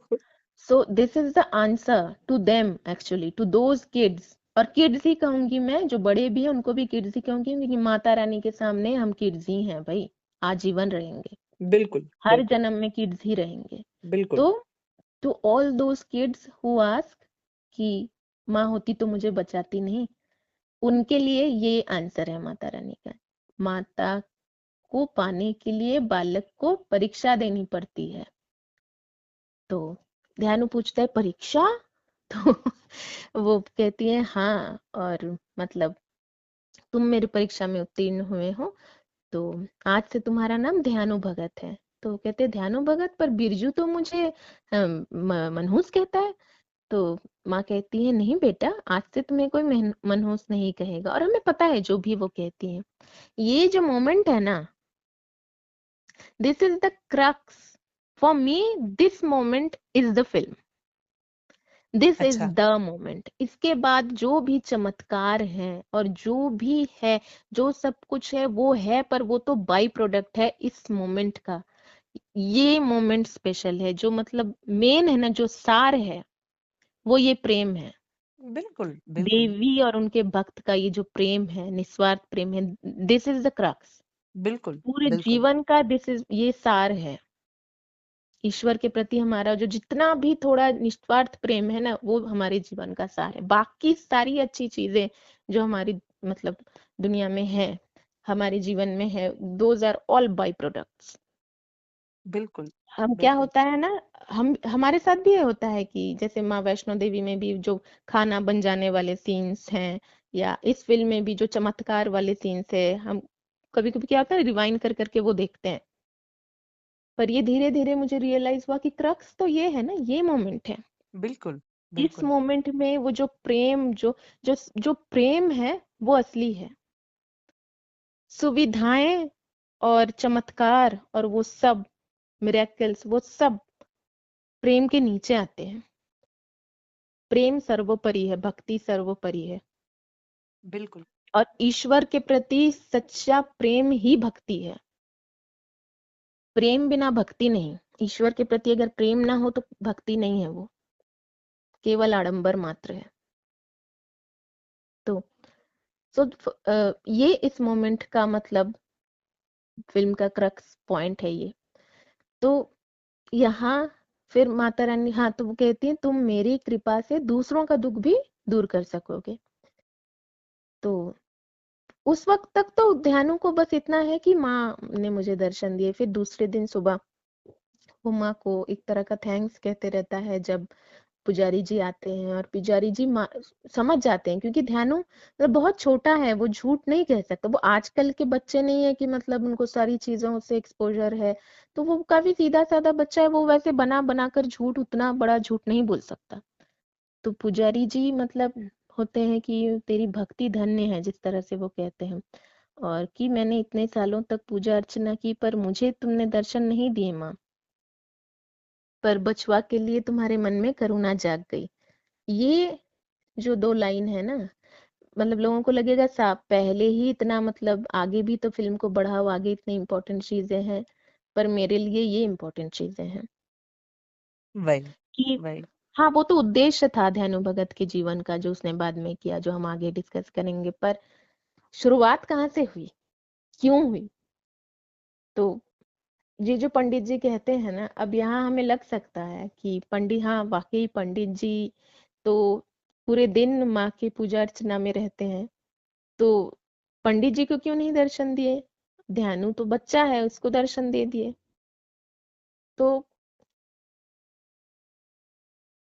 So this is the answer to them, actually to those kids. और किड्स ही कहूंगी मैं, जो बड़े भी हैं उनको भी किड्स ही कहूंगी, क्योंकि माता रानी के सामने हम किड्स ही हैं भाई, आजीवन रहेंगे, बिल्कुल, हर बिल्कुल, जन्म में किड्स ही रहेंगे। बिल्कुल, तो to all those kids who ask कि माँ होती तो मुझे बचाती नहीं, उनके लिए ये आंसर है माता रानी का। माता को पाने के लिए बालक को परीक्षा देनी पड़ती है। तो ध्यानु पूछता है परीक्षा, तो वो कहती है हाँ, और मतलब तुम मेरी परीक्षा में उत्तीर्ण हुए हो, तो आज से तुम्हारा नाम ध्यानु भगत है। तो कहते हैं ध्यानु भगत, पर बिरजू तो मुझे मनहूस कहता है। तो माँ कहती है नहीं बेटा, आज से तुम्हें कोई मनहूस नहीं कहेगा, और हमें पता है जो भी वो कहती है। ये जो मोमेंट है ना, this is the crux for me, this moment is the film, this is अच्छा, द मोमेंट। इसके बाद जो भी चमत्कार है और जो भी है, जो सब कुछ है वो है, पर वो तो बाई प्रोडक्ट है इस मोमेंट का। ये मोमेंट स्पेशल है, जो मतलब मेन है ना, जो सार है, वो ये प्रेम है। बिल्कुल, बिल्कुल, देवी और उनके भक्त का ये जो प्रेम है, निस्वार्थ प्रेम है, दिस इज द क्रक्स बिल्कुल, पूरे बिल्कुल, जीवन का, दिस इज ये सार है। ईश्वर के प्रति हमारा जो जितना भी थोड़ा निस्वार्थ प्रेम है ना, वो हमारे जीवन का सार है। बाकी सारी अच्छी चीजें जो हमारी मतलब दुनिया में है, हमारे जीवन में है, those are all by products. बिल्कुल, हम क्या बिल्कुल। होता है ना, हम हमारे साथ भी ये होता है कि जैसे माँ वैष्णो देवी में भी जो खाना बन जाने वाले सीन्स हैं, या इस फिल्म में भी जो चमत्कार वाले सीन्स है, हम कभी कभी क्या होता है रिवाइंड कर करके वो देखते हैं। पर ये धीरे धीरे मुझे रियलाइज हुआ कि क्रक्स तो ये है ना, ये मोमेंट है। बिल्कुल, इस बिल्कुल, मोमेंट में वो जो प्रेम, जो जो जो प्रेम है वो असली है। सुविधाएं और चमत्कार और वो सब मिरेकल्स, वो सब प्रेम के नीचे आते हैं। प्रेम सर्वोपरि है, भक्ति सर्वोपरि है। बिल्कुल। और ईश्वर के प्रति सच्चा प्रेम ही भक्ति है। प्रेम बिना भक्ति नहीं। ईश्वर के प्रति अगर प्रेम ना हो तो भक्ति नहीं है, वो केवल आडंबर मात्र है। तो ये इस मोमेंट का मतलब फिल्म का क्रक्स पॉइंट है ये। तो यहाँ फिर माता रानी, हाँ, तो वो कहती है तुम मेरी कृपा से दूसरों का दुख भी दूर कर सकोगे। तो उस वक्त तक तो ध्यानु को बस इतना है कि माँ ने मुझे दर्शन दिए। फिर दूसरे दिन सुबह वो माँ को एक तरह का थैंक्स कहते रहता है जब पुजारी जी आते हैं, और पुजारी जी समझ जाते हैं, क्योंकि ध्यानु मतलब बहुत छोटा है, वो झूठ नहीं कह सकता। वो आजकल के बच्चे नहीं है कि मतलब उनको सारी चीजों से एक्सपोजर है, तो वो काफी सीधा साधा बच्चा है, वो वैसे बना बना कर झूठ, उतना बड़ा झूठ नहीं बोल सकता। तो पुजारी जी मतलब होते हैं कि तेरी भक्ति धन्य है, जिस तरह से वो कहते हैं, और कि मैंने इतने सालों तक पूजा अर्चना की पर मुझे तुमने दर्शन नहीं दिए माँ, पर बछवा के लिए तुम्हारे मन में करुणा जाग गई। ये जो दो लाइन है ना, मतलब लोगों को लगेगा साहब पहले ही इतना, मतलब आगे भी तो फिल्म को बढ़ाओ, आगे इतनी इंपॉर्टेंट चीजें हैं, पर मेरे लिए ये इंपॉर्टेंट चीजें हैं वही, कि वही। हाँ, वो तो उद्देश्य था ध्यानु भगत के जीवन का जो उसने बाद में किया, जो हम आगे डिस्कस करेंगे, पर शुरुआत कहाँ से हुई, क्यों हुई? तो ये जो पंडित जी कहते हैं ना, अब यहाँ हमें लग सकता है कि पंडित, हाँ वाकई पंडित जी तो पूरे दिन माँ की पूजा अर्चना में रहते हैं, तो पंडित जी को क्यों नहीं दर्शन दिए? ध्यानु तो बच्चा है, उसको दर्शन दे दिए। तो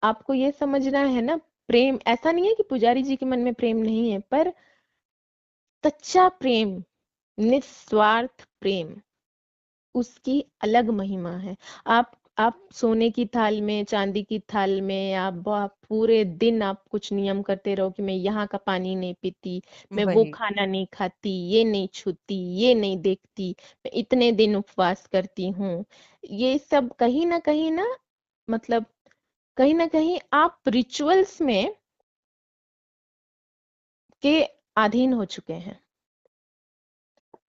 आपको ये समझना है ना, प्रेम ऐसा नहीं है कि पुजारी जी के मन में प्रेम नहीं है, पर सच्चा प्रेम, निस्वार्थ प्रेम, उसकी अलग महिमा है। आप सोने की थाल में, चांदी की थाल में, आप पूरे दिन आप कुछ नियम करते रहो कि मैं यहाँ का पानी नहीं पीती, मैं वो वही। खाना नहीं खाती, ये नहीं छूती, ये नहीं देखती, मैं इतने दिन उपवास करती हूँ। ये सब कहीं ना मतलब कहीं ना कहीं आप रिचुअल्स में के अधीन हो चुके हैं।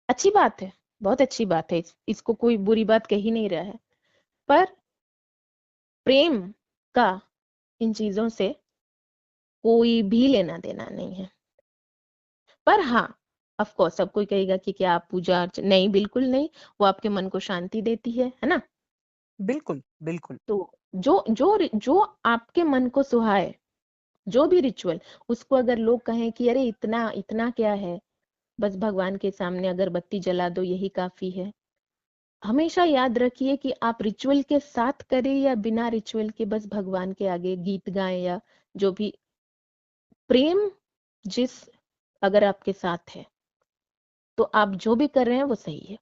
अच्छी बात है, बहुत अच्छी बात है, इसको कोई बुरी बात कही नहीं रहा है, पर प्रेम का इन चीजों से कोई भी लेना देना नहीं है। पर हाँ, ऑफ कोर्स सब कोई कहेगा कि क्या आप पूजा अर्चना, नहीं बिल्कुल नहीं, वो आपके मन को शांति देती है ना। बिल्कुल, बिल्कुल। तो जो आपके मन को सुहाए, जो भी रिचुअल, उसको अगर लोग कहें कि अरे इतना इतना क्या है, बस भगवान के सामने अगरबत्ती जला दो यही काफी है। हमेशा याद रखिए कि आप रिचुअल के साथ करें या बिना रिचुअल के, बस भगवान के आगे गीत गाएं या जो भी, प्रेम जिस अगर आपके साथ है तो आप जो भी कर रहे हैं वो सही है।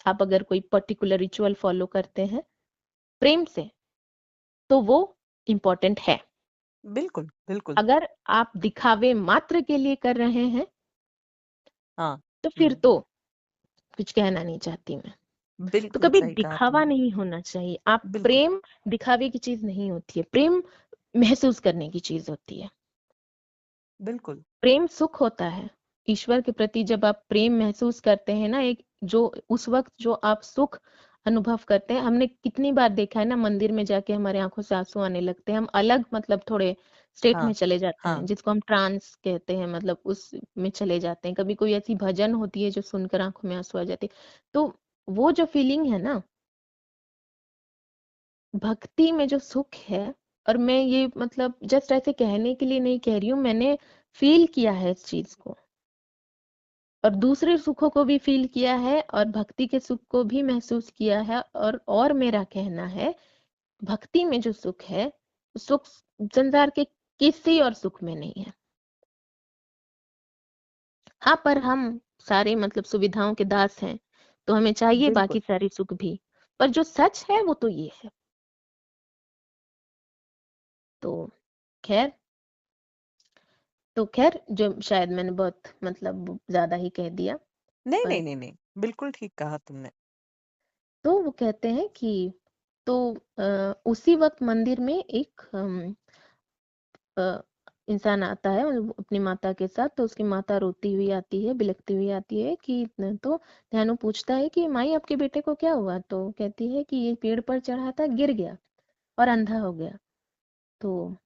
आप अगर कोई पर्टिकुलर रिचुअल फॉलो करते हैं प्रेम से, तो वो इम्पोर्टेंट है। बिल्कुल, बिल्कुल। अगर आप दिखावे मात्र के लिए कर रहे हैं हाँ। तो फिर हुँ। तो कुछ कहना नहीं चाहती मैं। तो बिल्कुल कभी सही कहा दिखावा आपने। नहीं होना चाहिए। आप बिल्कुल, प्रेम दिखावे की चीज नहीं होती है, प्रेम महसूस करने की चीज होती है। बिल्कुल। प्रेम सुख होता है। ईश्वर के प्रति जब आप प्रेम महसूस करते हैं ना, एक जो उस वक्त जो आप सुख अनुभव करते हैं, हमने कितनी बार देखा है ना, मंदिर में जाके हमारे आंखों से आंसू आने लगते हैं, हम अलग मतलब थोड़े स्टेट में हाँ, चले जाते हैं, हाँ। जिसको हम ट्रांस कहते हैं, मतलब उस में चले जाते हैं। कभी कोई ऐसी भजन होती है जो सुनकर आंखों में आंसू आ जाते हैं। तो वो जो फीलिंग है ना, भक्ति में जो सुख है, और मैं ये मतलब जस्ट ऐसे कहने के लिए नहीं कह रही हूँ, मैंने फील किया है इस चीज को, और दूसरे सुखों को भी फील किया है, और भक्ति के सुख को भी महसूस किया है। और मेरा कहना है, भक्ति में जो सुख है, सुख संसार के किसी और सुख में नहीं है। हाँ, पर हम सारे मतलब सुविधाओं के दास हैं, तो हमें चाहिए बाकी बिल्कुल। सारे सुख भी, पर जो सच है वो तो ये है। तो खैर, जो शायद मैंने बहुत मतलब ज्यादा ही कह दिया। नहीं, पर नहीं, नहीं, नहीं, बिल्कुल ठीक कहा तुमने। तो वो कहते हैं कि तो उसी वक्त मंदिर में एक अ, इंसान आता है वो अपनी माता के साथ। तो उसकी माता रोती हुई आती है, बिलखती हुई आती है कि तो ध्यानु पूछता है कि माई आपके बेटे को क्या हुआ? तो कहती है कि ये पेड़ पर चढ़ा था, गिर गया और अंधा हो गया। तो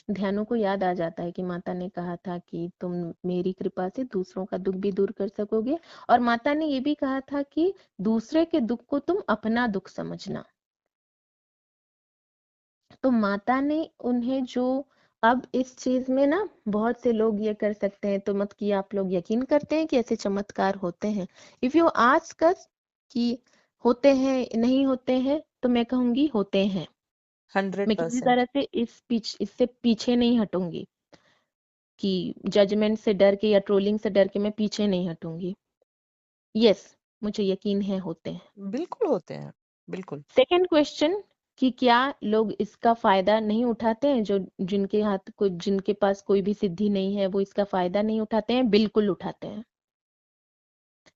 ध्यानु को याद आ जाता है कि माता ने कहा था कि तुम मेरी कृपा से दूसरों का दुख भी दूर कर सकोगे, और माता ने ये भी कहा था कि दूसरे के दुख को तुम अपना दुख समझना। तो माता ने उन्हें जो, अब इस चीज में ना बहुत से लोग ये कर सकते हैं, तो मत कि आप लोग यकीन करते हैं कि ऐसे चमत्कार होते हैं। इफ यू आस्क अस कि होते हैं नहीं होते हैं, तो मैं कहूंगी होते हैं। मैं किसी 100%। तरह से इससे पीछे नहीं हटूंगी कि जजमेंट से डर के या ट्रोलिंग से डर के मैं पीछे नहीं हटूंगी। यस, मुझे यकीन है होते हैं। बिल्कुल होते हैं, बिल्कुल। सेकंड क्वेश्चन कि क्या लोग इसका फायदा नहीं उठाते हैं? जो जिनके पास कोई भी सिद्धि नहीं है वो इसका फायदा नहीं उठाते हैं? बिल्कुल उठाते हैं,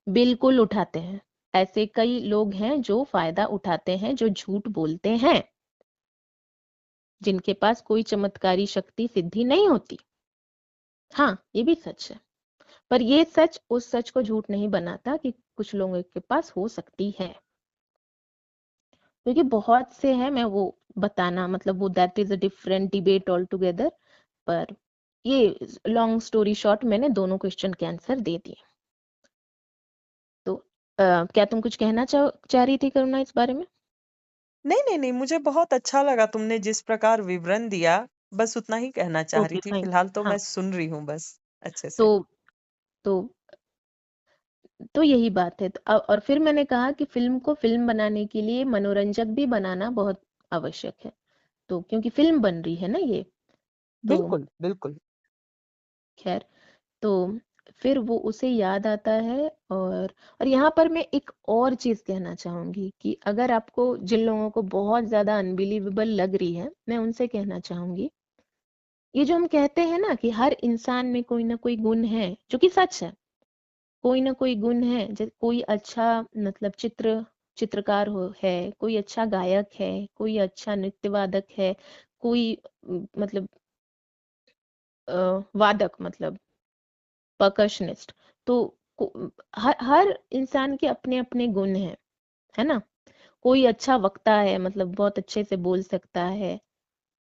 बिल्कुल उठाते हैं। ऐसे कई लोग हैं जो फायदा उठाते हैं, जो झूठ बोलते हैं, जिनके पास कोई चमत्कारी शक्ति सिद्धि नहीं होती। हाँ, ये भी सच है। पर ये सच उस सच को झूठ नहीं बनाता कि कुछ लोगों के पास हो सकती है, क्योंकि बहुत से हैं। मैं वो बताना मतलब वो that is a different debate all together. पर ये लॉन्ग स्टोरी शॉर्ट, मैंने दोनों क्वेश्चन के आंसर दे दिए। तो क्या तुम कुछ कहना चाह रही थी करुणा इस बारे में? नहीं, नहीं, नहीं, मुझे बहुत अच्छा लगा तुमने जिस प्रकार विवरण दिया, बस उतना ही कहना चाह रही ओके थी। फाइन। फिलहाल तो हाँ, मैं सुन रही हूँ बस अच्छे तो से। तो तो यही बात है। और फिर मैंने कहा कि फिल्म को फिल्म बनाने के लिए मनोरंजक भी बनाना बहुत आवश्यक है। तो क्योंकि फिल्म बन रही है ना ये, तो बिल्कुल, बिल्कुल। खैर, तो फिर वो उसे याद आता है। और यहाँ पर मैं एक और चीज कहना चाहूंगी कि अगर आपको, जिन लोगों को बहुत ज्यादा अनबिलीवेबल लग रही है, मैं उनसे कहना चाहूंगी, ये जो हम कहते हैं ना कि हर इंसान में कोई ना कोई गुण है, जो कि सच है। कोई ना कोई गुण है, जैसे कोई अच्छा मतलब चित्रकार है, कोई अच्छा गायक है, कोई अच्छा नृत्य वादक है, कोई मतलब वादक मतलब परकशनिस्ट। तो हर इंसान के अपने अपने गुण हैं, है ना? कोई अच्छा वक्ता है, मतलब बहुत अच्छे से बोल सकता है।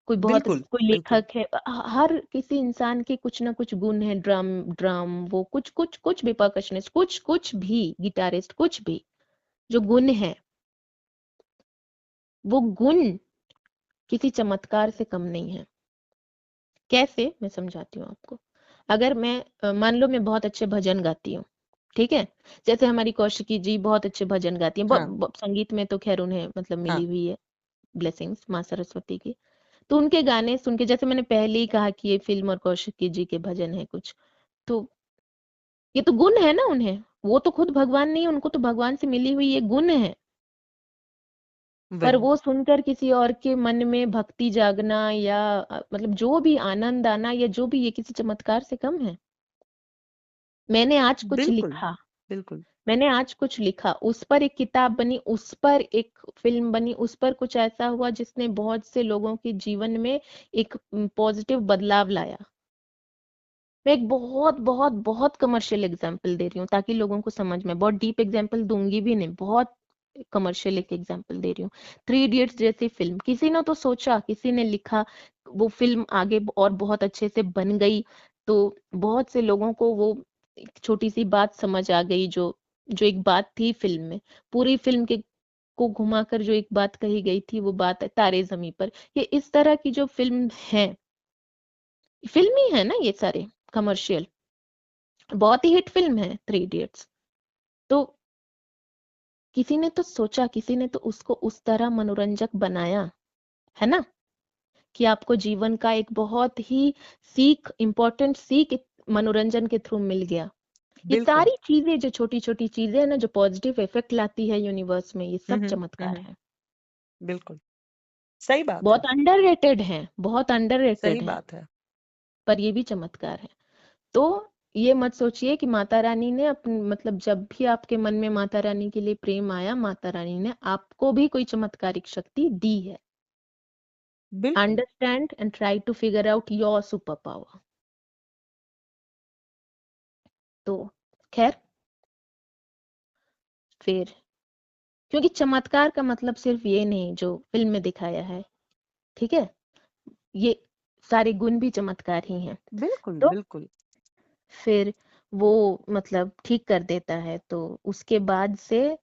बिल्कुल, कोई बिल्कुल। लेखक है। हर किसी इंसान के कुछ ना कुछ गुण है। ड्रम ड्रम वो कुछ कुछ कुछ भी, परकशनिस्ट कुछ कुछ भी, गिटारिस्ट कुछ भी, जो गुण है, वो गुण किसी चमत्कार से कम नहीं है। कैसे, मैं समझाती हूँ आपको। अगर मैं मान लो मैं बहुत अच्छे भजन गाती हूँ, ठीक है? जैसे हमारी कौशिकी जी बहुत अच्छे भजन गाती हैं। हाँ, संगीत में तो खैर उन्हें मतलब हाँ। मिली हुई है ब्लेसिंग्स माँ सरस्वती की। तो उनके गाने सुन के, जैसे मैंने पहले ही कहा कि ये फिल्म और कौशिकी जी के भजन है कुछ, तो ये तो गुण है ना उन्हें। वो तो खुद भगवान नहीं है, उनको तो भगवान से मिली हुई ये गुण है। पर वही। वो सुनकर किसी और के मन में भक्ति जागना या मतलब जो भी आनंद आना या जो भी, ये किसी चमत्कार से कम है? मैंने आज कुछ बिल्कुल, लिखा, बिल्कुल। मैंने आज कुछ लिखा, उस पर एक किताब बनी, उस पर एक फिल्म बनी, उस पर कुछ ऐसा हुआ जिसने बहुत से लोगों के जीवन में एक पॉजिटिव बदलाव लाया। मैं एक बहुत बहुत बहुत कमर्शियल एग्जांपल दे रही हूँ ताकि लोगों को समझ में, बहुत डीप एग्जांपल दूंगी भी नहीं, बहुत कमर्शियल एक एग्जांपल दे रही हूँ। थ्री इडियट्स जैसी फिल्म, किसी ने तो सोचा, किसी ने लिखा, वो फिल्म आगे और बहुत अच्छे से बन गई। तो बहुत से लोगों को वो एक छोटी सी बात समझ आ गई, जो जो एक बात थी फिल्म में, पूरी फिल्म के को घुमाकर जो एक बात कही गई थी, वो बात है तारे जमी पर। ये इस तरह की जो फिल्म है, फिल्म ही है ना ये सारे कमर्शियल, बहुत ही हिट फिल्म है थ्री इडियट्स। तो किसी ने तो सोचा, किसी ने तो उसको उस तरह मनोरंजक बनाया, है ना, कि आपको जीवन का एक बहुत ही इंपॉर्टेंट सीख मनोरंजन के थ्रू मिल गया। ये बिल्कुल। सारी चीजें, जो छोटी छोटी चीजें है ना, जो पॉजिटिव इफेक्ट लाती है यूनिवर्स में, ये हुँ, सब हुँ, हुँ, चमत्कार हुँ। है। बिल्कुल, सही बात है, बहुत अंडररेटेड है, बहुत सही अंडररेटेड है, बात है। पर ये भी चमत्कार है। तो ये मत सोचिए कि माता रानी ने अपने मतलब जब भी आपके मन में माता रानी के लिए प्रेम आया, माता रानी ने आपको भी कोई चमत्कारिक शक्ति दी है। बिल्कुल। Understand and try to figure out your super power. तो खैर, फिर क्योंकि चमत्कार का मतलब सिर्फ ये नहीं जो फिल्म में दिखाया है, ठीक है, ये सारे गुण भी चमत्कार ही हैं। बिल्कुल, तो बिल्कुल। फिर वो मतलब ठीक कर देता है, तो उसके बाद से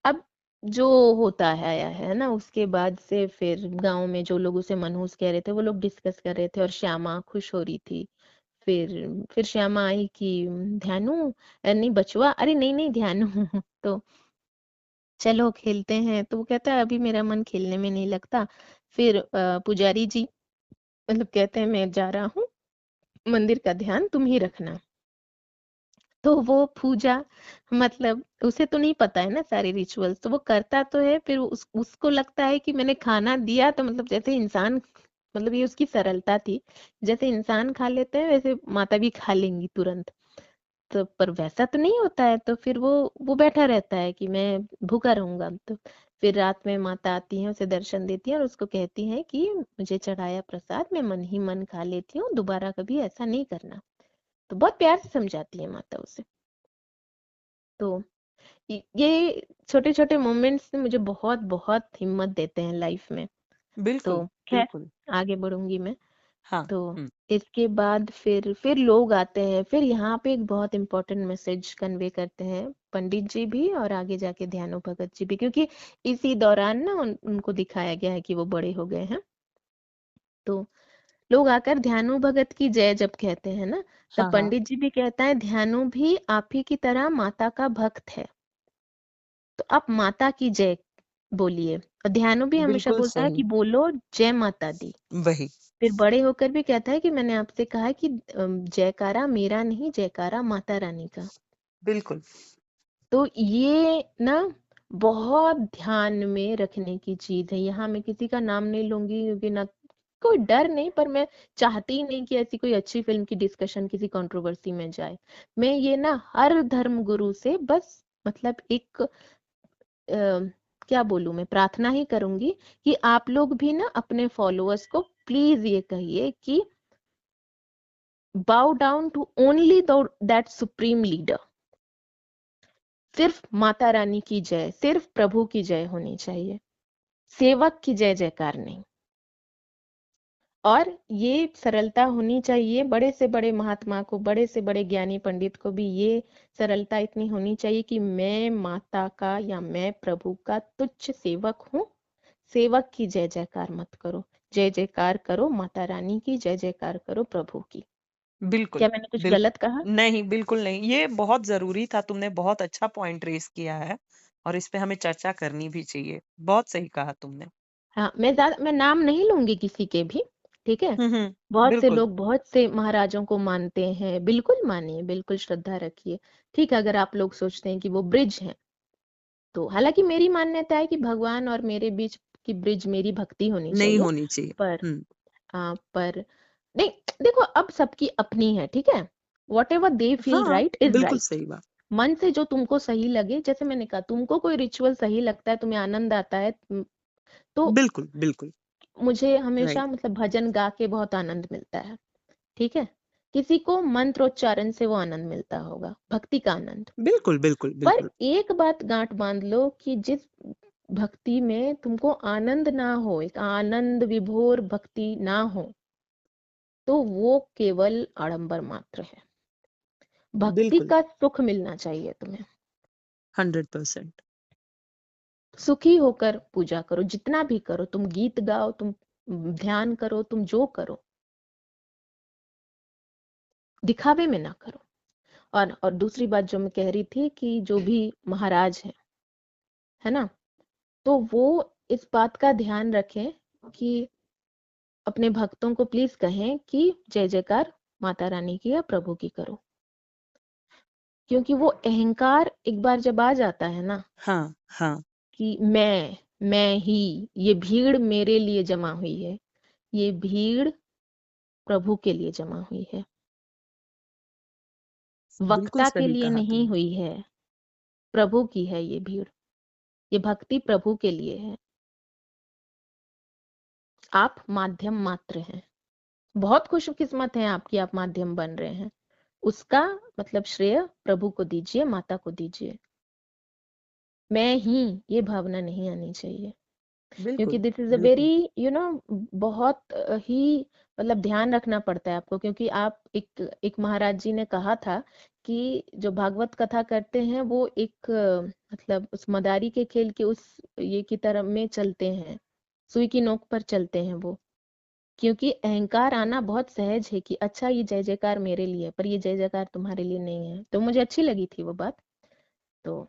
अब जो होता है आया है ना, उसके बाद से फिर गांव में जो लोग उसे मनहूस कह रहे थे वो लोग डिस्कस कर रहे थे और श्यामा खुश हो रही थी। फिर श्यामा आई कि ध्यानु, नहीं बचुआ, अरे नहीं नहीं ध्यानु तो चलो खेलते हैं। तो वो कहता है अभी मेरा मन खेलने में नहीं लगता। फिर पुजारी जी मतलब कहते हैं मैं जा रहा हूँ, मंदिर का ध्यान तुम ही रखना। तो वो पूजा मतलब उसे तो नहीं पता है ना सारे रिचुअल्स, तो वो करता तो है, फिर उसको लगता है कि मैंने खाना दिया तो मतलब जैसे इंसान, मतलब ये उसकी सरलता थी, जैसे इंसान खा लेते हैं वैसे माता भी खा लेंगी तुरंत। तो पर वैसा तो नहीं होता है, तो फिर वो बैठा रहता है कि मैं भूखा रहूंगा। तो फिर रात में माता आती है, उसे दर्शन देती है और उसको कहती है कि मुझे चढ़ाया प्रसाद मैं मन ही मन खा लेती हूँ, दोबारा कभी ऐसा नहीं करना। तो बहुत प्यार से समझाती है माता उसे। तो ये छोटे छोटे मोमेंट्स मुझे बहुत बहुत हिम्मत देते हैं लाइफ में। तो बिल्कुल, खैर, बिल्कुल। आगे बढ़ूंगी मैं। हाँ। तो हुँ। इसके बाद फिर लोग आते हैं, फिर यहाँ पे एक बहुत इंपॉर्टेंट मैसेज कन्वे करते हैं पंडित जी भी और आगे जाके ध्यानो भगत जी भी, क्योंकि इसी दौरान ना उनको दिखाया गया है कि वो बड़े हो गए हैं। तो लोग आकर ध्यानु भगत की जय जब कहते हैं ना, तब हाँ, हाँ। पंडित जी भी कहता है ध्यानु भी आप ही की तरह माता का भक्त है, तो आप माता की जय बोलिए। और ध्यानु भी हमेशा बिल्कुल बोलता है कि सही। बोलो जय माता दी। वही। फिर बड़े होकर भी कहता है कि मैंने आपसे कहा कि जयकारा मेरा नहीं, जयकारा माता रानी का। बिल्कुल। तो ये ना बहुत ध्यान में रखने की चीज है। यहाँ मैं किसी का नाम नहीं लूंगी क्योंकि ना कोई डर नहीं, पर मैं चाहती ही नहीं कि ऐसी कोई अच्छी फिल्म की डिस्कशन किसी कंट्रोवर्सी में जाए। मैं ये ना हर धर्म गुरु से बस मतलब एक क्या बोलूं, मैं प्रार्थना ही करूंगी कि आप लोग भी ना अपने फॉलोअर्स को प्लीज ये कहिए कि bow down to only that supreme leader। सिर्फ माता रानी की जय, सिर्फ प्रभु की जय होनी चाहिए, सेवक की जय जयकार नहीं। और ये सरलता होनी चाहिए, बड़े से बड़े महात्मा को, बड़े से बड़े ज्ञानी पंडित को भी ये सरलता इतनी होनी चाहिए कि मैं माता का या मैं प्रभु का तुच्छ सेवक हूँ। सेवक की जय जयकार मत करो, जय जयकार करो माता रानी की, जय जयकार करो प्रभु की। बिल्कुल, क्या मैंने कुछ बिल्कुल। गलत कहा? नहीं, बिल्कुल नहीं। ये बहुत ज़रूरी था, तुमने बहुत अच्छा पॉइंट रेज़ किया है और इस पे हमें चर्चा करनी भी चाहिए। बहुत सही कहा तुमने। हाँ, मैं नाम नहीं लूंगी किसी के भी, ठीक है। हुँ, हुँ। बहुत से बिल्कुल। लोग बहुत से महाराजों को मानते हैं, बिल्कुल मानिए, बिल्कुल श्रद्धा रखिए। ठीक है, अगर आप लोग सोचते हैं कि वो ब्रिज हैं, तो हालांकि मेरी मान्यता है कि भगवान और मेरे बीच की ब्रिज मेरी भक्ति होनी नहीं चाहिए। होनी चाहिए। पर हुँ। पर नहीं, देखो अब सबकी अपनी है, ठीक है। वॉट एवर दे फील हाँ, राइट इज बिल्कुल राइट। सही बात। मन से जो तुमको सही लगे, जैसे मैंने कहा तुमको कोई रिचुअल सही लगता है, तुम्हें आनंद आता है, तो बिल्कुल, बिल्कुल। मुझे हमेशा राइट। मतलब भजन गा के बहुत आनंद मिलता है, ठीक है। किसी को मंत्रोच्चारण से वो आनंद मिलता होगा, भक्ति का आनंद। बिल्कुल, बिल्कुल, पर बिल्कुल। एक बात गांठ बांध लो कि जिस भक्ति में तुमको आनंद ना हो, एक आनंद विभोर भक्ति ना हो, तो वो केवल आडंबर मात्र है। भक्ति बिल्कुल, का सुख मिलना चाहिए तुम्हें। 100%। सुखी होकर पूजा करो, जितना भी करो, तुम गीत गाओ, तुम ध्यान करो, तुम जो करो, दिखावे में ना करो। और दूसरी बात जो मैं कह रही थी कि जो भी महाराज है ना, तो वो इस बात का ध्यान रखें कि अपने भक्तों को प्लीज कहें कि जय जयकार माता रानी की या प्रभु की करो। क्योंकि वो अहंकार एक बार जब आ जाता है ना हाँ, हाँ। कि मैं ही, ये भीड़ मेरे लिए जमा हुई है, ये भीड़ प्रभु के लिए जमा हुई है। बिल्कुल वक्ता के सही लिए कहा नहीं तुमने। हुई है, प्रभु की है ये भीड़। ये भक्ति प्रभु के लिए है। आप माध्यम मात्र हैं। बहुत खुशकिस्मत हैं आपकी, आप माध्यम बन रहे हैं। उसका मतलब श्रेय प्रभु को दीजिए, माता को दीजिए। मैं ही, ये भावना नहीं आनी चाहिए। क्योंकि बिल्कुल, दिस इज अ बिल्कुल। वेरी बहुत ही मतलब ध्यान रखना पड़ता है आपको, क्योंकि आप एक महाराज जी ने कहा था कि जो भागवत कथा करते हैं वो एक मतलब उस मदारी के खेल के उस ये की तरफ में चलते हैं, सुई की नोक पर चलते हैं वो। क्योंकि अहंकार आना बहुत सहज है कि अच्छा ये जय जयकार मेरे लिए है, पर ये जय जयकार तुम्हारे लिए नहीं है। तो मुझे अच्छी लगी थी वो बात। तो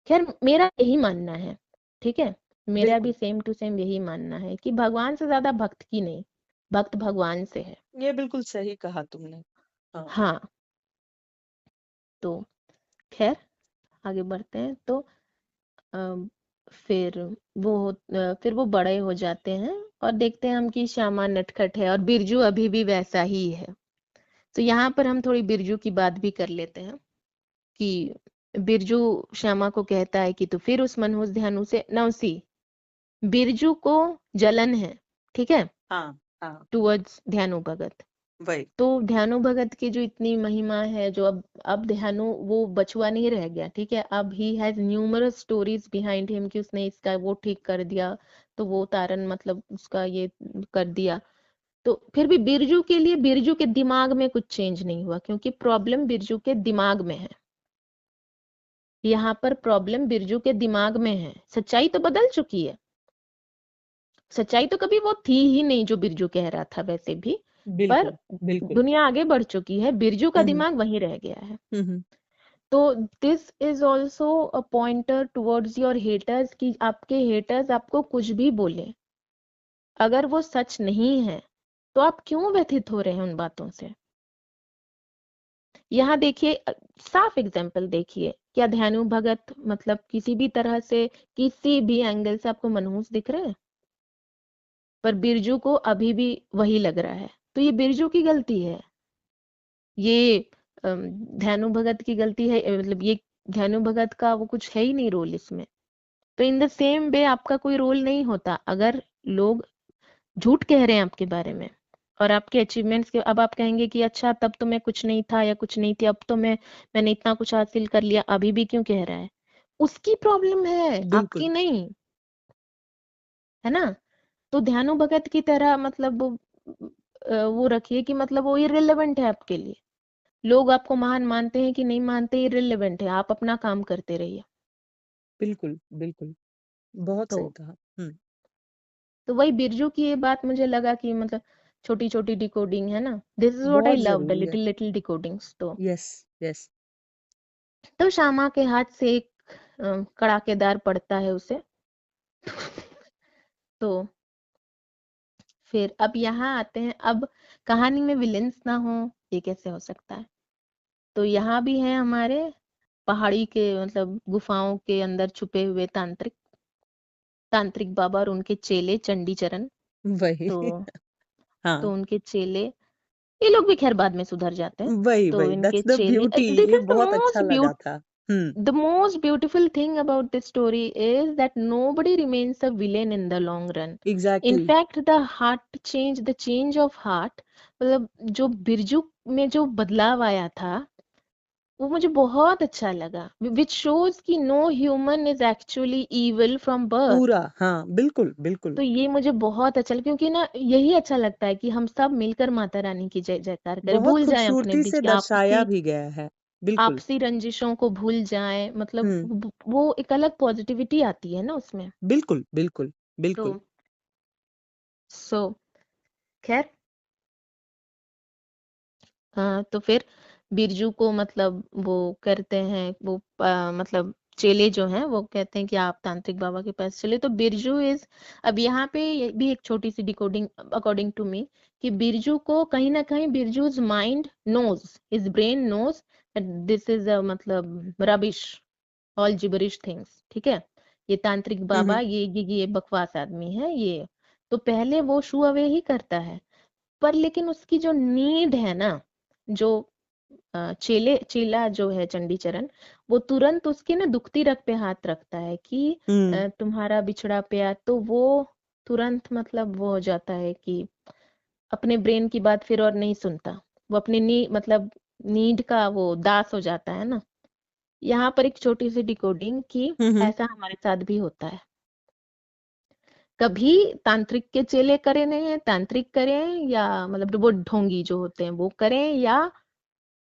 खैर मेरा यही मानना है, ठीक है। मेरा भी बिल्कुल, सेम टू सेम यही मानना है कि भगवान से ज्यादा भक्त की नहीं, भक्त भगवान से है। ये बिल्कुल सही कहा तुमने। हाँ। हाँ। तो खैर आगे बढ़ते हैं। तो अम, फिर फिर वो बड़े हो जाते हैं और देखते हैं हम कि श्यामा नटखट है और बिरजू अभी भी वैसा ही है। तो यहाँ पर हम थोड़ी बिरजू की बात भी कर लेते हैं कि बिरजू श्यामा को कहता है कि तू फिर उस मनहूस ध्यानु से नवसी। बिरजू को जलन है, ठीक है, हाँ, हाँ, टुवर्ड्स ध्यानु भगत। वही। तो ध्यानु भगत की जो इतनी महिमा है, जो अब ध्यानु वो बछुआ नहीं रह गया, ठीक है। अब he has numerous stories behind him कि उसने इसका वो ठीक कर दिया, तो वो तारन मतलब उसका ये कर दिया। तो फिर भी बिरजू के लिए बिरजू के दिमाग में कुछ चेंज नहीं हुआ, क्योंकि प्रॉब्लम बिरजू के दिमाग में है। यहाँ पर प्रॉब्लम बिरजू के दिमाग में है। सच्चाई तो बदल चुकी है। सच्चाई तो कभी वो थी ही नहीं जो बिरजू कह रहा था वैसे भी। पर बिल्कुल, बिल्कुल। दुनिया आगे बढ़ चुकी है, बिरजू का हुँ, हुँ। दिमाग वहीं रह गया है। हुँ, हुँ। तो this is also a pointer towards your haters कि आपके हेटर्स आपको कुछ भी बोले, अगर वो सच नहीं है तो आप क्यों व्यथित हो रहे हैं उन बातों से। यहाँ देखिए, साफ एग्जाम्पल देखिए, क्या ध्यानु भगत मतलब किसी भी तरह से, किसी भी एंगल से आपको मनहूस दिख रहे हैं? पर बिरजू को अभी भी वही लग रहा है। तो ये बिरजू की गलती है, ये ध्यानु भगत की गलती है। मतलब ये ध्यानु भगत का वो कुछ है ही नहीं रोल इसमें। तो इन द सेम वे आपका कोई रोल नहीं होता अगर लोग झूठ कह रहे हैं आपके बारे में और आपके अचीवमेंट्स के। अब आप कहेंगे कि अच्छा तब तो मैं कुछ नहीं था या कुछ नहीं थी, अब तो मैंने इतना कुछ हासिल कर लिया, अभी भी क्यों कह रहा है? उसकी प्रॉब्लम है, बिल्कुल, आपकी नहीं, है ना। तो ध्यानु भगत की तरह मतलब वो रखिए कि मतलब वो इररिलेवेंट है आपके लिए। लोग आपको महान मानते हैं कि नहीं मानते, इररिलेवेंट है, आप अपना काम करते रहिए। बिल्कुल, बिल्कुल। बहुत तो सही कहा। हुँ। वही बिरजू की ये बात मुझे लगा कि मतलब छोटी छोटी डिकोडिंग है ना, दिस इज व्हाट आई बहुत लव, द ज़रूरी है। Little little decodings. Yes, yes. तो श्यामा के हाथ से एक कड़ाकेदार पड़ता है उसे। तो फिर अब यहाँ आते हैं, अब कहानी में विलेंस ना हो ये कैसे हो सकता है? तो यहाँ भी है हमारे पहाड़ी के मतलब गुफाओं के अंदर छुपे हुए तांत्रिक, तांत्रिक बाबा और उनके चेले चंडीचरण। वही। तो हाँ, उनके चेले, ये लोग भी खैर बाद में सुधर जाते हैं। वही, तो वही। इनके दैट्स द चेले, ब्यूटी। दिस ये इज बहुत अच्छा लगा था। हुँ, the most beautiful thing about this story is that nobody remains a villain in the long run. In exactly. fact the heart change, the change of heart, मतलब जो बिरजू में जो बदलाव आया था वो मुझे बहुत अच्छा लगा, which shows कि no human is actually evil from birth। पूरा, हाँ, बिल्कुल, बिल्कुल। तो ये मुझे बहुत अच्छा लगा, क्योंकि ना यही अच्छा लगता है कि हम सब मिलकर माता रानी की जय जयकार करें, बहुत भूल जाएं अपने खूबसूरती बीच से के दर्शाया आपसी भी गया है। बिल्कुल। आपसी रंजिशों को भूल जाएं, मतलब हुँ, वो एक अलग पॉजिटिविटी आती है ना उसमें। बिल्कुल, बिल्कुल, तो बिल्कुल। सो खैर तो फिर बिरजू को मतलब वो करते हैं वो मतलब चेले जो हैं वो कहते हैं कि आप तांत्रिक बाबा के पास चले। तो बिरजू इज, अब यहाँ पे ये भी एक छोटी सी डिकोडिंग अकॉर्डिंग टू मी, कि बिरजू को कहीं ना कहीं Birju's mind knows, his brain knows this is मतलब रबिश, ऑल जिबरिश थिंग्स, ठीक है। ये तांत्रिक हुँ, बाबा हुँ। ये बकवास आदमी है ये। तो पहले वो शू अवे ही करता है, पर लेकिन उसकी जो नीड है ना, जो चेला जो है चंडीचरण, वो तुरंत उसकी ना दुखती रग पे हाथ रखता है कि हम्म। तुम्हारा बिछड़ा प्यार, तो वो तुरंत मतलब वो हो जाता है कि अपने ब्रेन की बात फिर और नहीं सुनता। वो अपने मतलब नीड का वो दास हो जाता है ना। यहाँ पर एक छोटी सी डिकोडिंग कि हम्म। ऐसा हमारे साथ भी होता है। कभी तांत्रिक के चेले करें, नहीं है तांत्रिक करें या मतलब वो ढोंगी जो होते हैं वो करें, या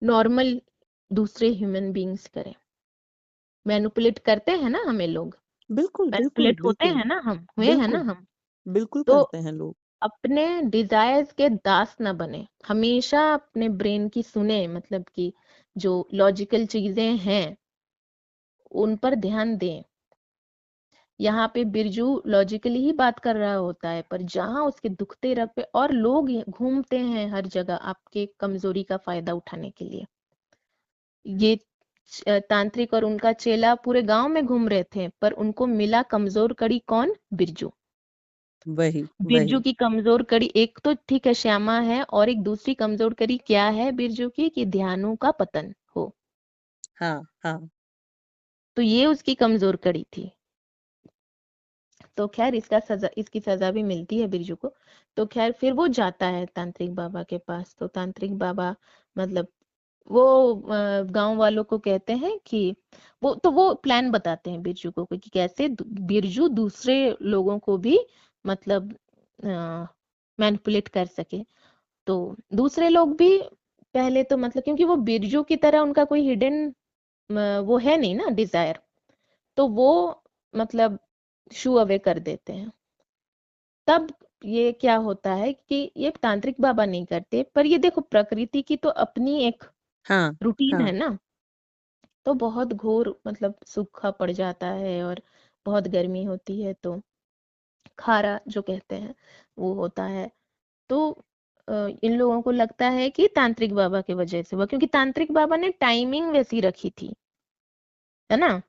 नॉर्मल दूसरे ह्यूमन बीइंग्स करें, मैनिपुलेट करते हैं ना हमें लोग, बिल्कुल बिल्कुल मैनिपुलेट होते बिल्कुल हैं ना, हम हुए हैं ना बिल्कुल हम। बिल्कुल तो करते हैं लोग। अपने डिजायर्स के दास ना बने, हमेशा अपने ब्रेन की सुने, मतलब कि जो लॉजिकल चीजें हैं उन पर ध्यान दें। यहाँ पे बिरजू लॉजिकली ही बात कर रहा होता है, पर जहां उसके दुखते रग पे, और लोग घूमते हैं हर जगह आपके कमजोरी का फायदा उठाने के लिए। ये तांत्रिक और उनका चेला पूरे गांव में घूम रहे थे, पर उनको मिला कमजोर कड़ी कौन? बिरजू। वही बिरजू वही। की कमजोर कड़ी एक तो ठीक है श्यामा है, और एक दूसरी कमजोर कड़ी क्या है बिरजू की? कि ध्यानु का पतन हो। हाँ हाँ। तो ये उसकी कमजोर कड़ी थी। तो खैर इसकी सजा भी मिलती है बिरजू को। तो खैर फिर वो जाता है तांत्रिक बाबा के पास। तो तांत्रिक बाबा मतलब वो गांव वालों को कहते हैं कि वो प्लान बताते हैं बिरजू को कि कैसे बिरजू दूसरे लोगों को भी मतलब मैनिपुलेट कर सके। तो दूसरे लोग भी पहले तो मतलब, क्योंकि वो बिरजू की तरह उनका कोई हिडन वो है नहीं ना डिजायर, तो वो मतलब शू अवे कर देते हैं। तब ये क्या होता है कि ये तांत्रिक बाबा नहीं करते, पर ये देखो प्रकृति की तो अपनी एक हाँ रूटीन हाँ। है ना। तो बहुत घोर मतलब सूखा पड़ जाता है और बहुत गर्मी होती है, तो खारा जो कहते हैं वो होता है। तो इन लोगों को लगता है कि तांत्रिक बाबा की वजह से हुआ, क्योंकि तांत्रिक बाबा ने टाइमिंग वैसी रखी थी, है ना,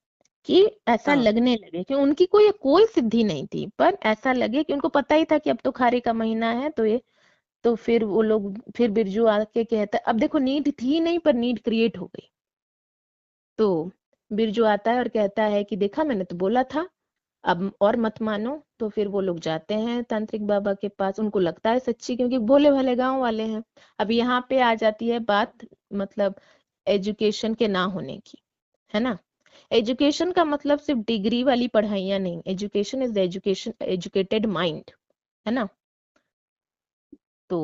कि ऐसा हाँ लगने लगे कि उनकी कोई कोई सिद्धि नहीं थी, पर ऐसा लगे कि उनको पता ही था कि अब तो खारे का महीना है, तो ये तो फिर वो लोग, फिर बिरजू आके कहता है, अब देखो नीड थी नहीं पर नीड क्रिएट हो गई। तो बिरजू आता है और कहता है कि देखा मैंने तो बोला था, अब और मत मानो। तो फिर वो लोग जाते हैं तांत्रिक बाबा के पास, उनको लगता है सच्ची, क्योंकि भोले भाले गांव वाले हैं। अब यहाँ पे आ जाती है बात मतलब एजुकेशन के ना होने की, है ना। एजुकेशन का मतलब सिर्फ डिग्री वाली पढ़ाइयाँ नहीं, education is education, educated mind, है ना। तो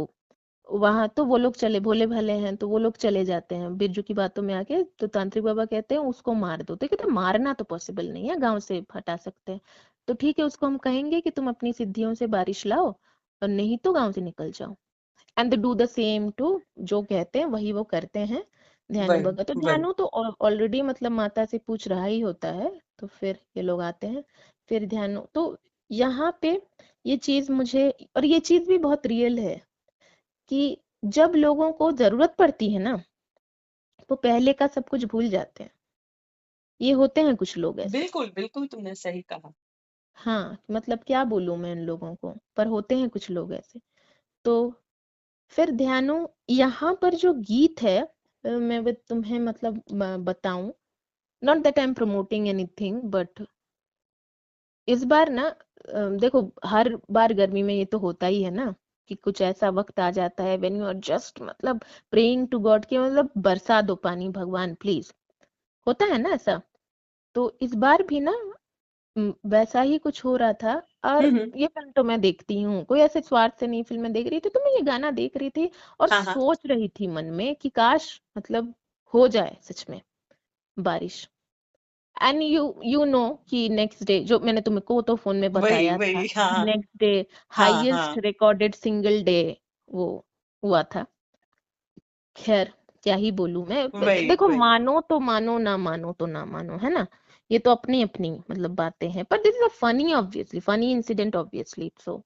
वहां तो वो लोग चले, भोले भाले हैं तो वो लोग चले जाते हैं बिरजू की बातों में आके। तो तांत्रिक बाबा कहते हैं उसको मार दो। तो कहते हैं मारना तो पॉसिबल नहीं है, गांव से हटा सकते हैं। तो ठीक है, उसको हम कहेंगे कि तुम अपनी सिद्धियों से बारिश लाओ, और नहीं तो गांव से निकल जाओ। And they do the same too, जो कहते हैं वही वो करते हैं। ध्यानु वही भगत, तो वही। ध्यानु तो ऑलरेडी मतलब माता से पूछ रहा ही होता है। तो फिर ये लोग आते हैं, फिर ध्यानु तो यहाँ पे ये चीज मुझे, और ये चीज भी बहुत रियल है कि जब लोगों को जरूरत पड़ती है ना, वो पहले का सब कुछ भूल जाते हैं। ये होते हैं कुछ लोग ऐसे। बिल्कुल बिल्कुल तुमने सही कहा। हाँ मतलब क्या बोलूं मैं इन लोगों को, पर होते हैं कुछ लोग ऐसे। तो फिर ध्यानो, यहाँ पर जो गीत है मैं वो तुम्हें मतलब बताऊं, not that I am promoting anything, but इस बार ना देखो हर बार गर्मी में ये तो होता ही है ना कि कुछ ऐसा वक्त आ जाता है व्हेन यू आर जस्ट मतलब प्रेइंग टू गॉड कि मतलब बरसा दो पानी भगवान प्लीज, होता है ना ऐसा। तो इस बार भी ना वैसा ही कुछ हो रहा था। और हम्म। ये फिल्म तो मैं देखती हूँ, कोई ऐसे स्वार्थ से नहीं फिल्म में देख रही थी, तो मैं ये गाना देख रही थी और हाँ हाँ। सोच रही थी मन में कि काश मतलब हो जाए सच में बारिश। एंड यू नो कि नेक्स्ट डे जो मैंने तुमको तो फोन में वही बताया था, वही। हाँ नेक्स्ट डे हाँ हाईएस्ट हाँ। रिकॉर्डेड सिंगल डे वो हुआ था। खैर क्या ही बोलूं मैं, वही देखो वही। मानो तो मानो, ना मानो तो ना मानो, है ना। ये तो अपनी अपनी मतलब बातें हैं, पर this is a funny, obviously funny incident, obviously so.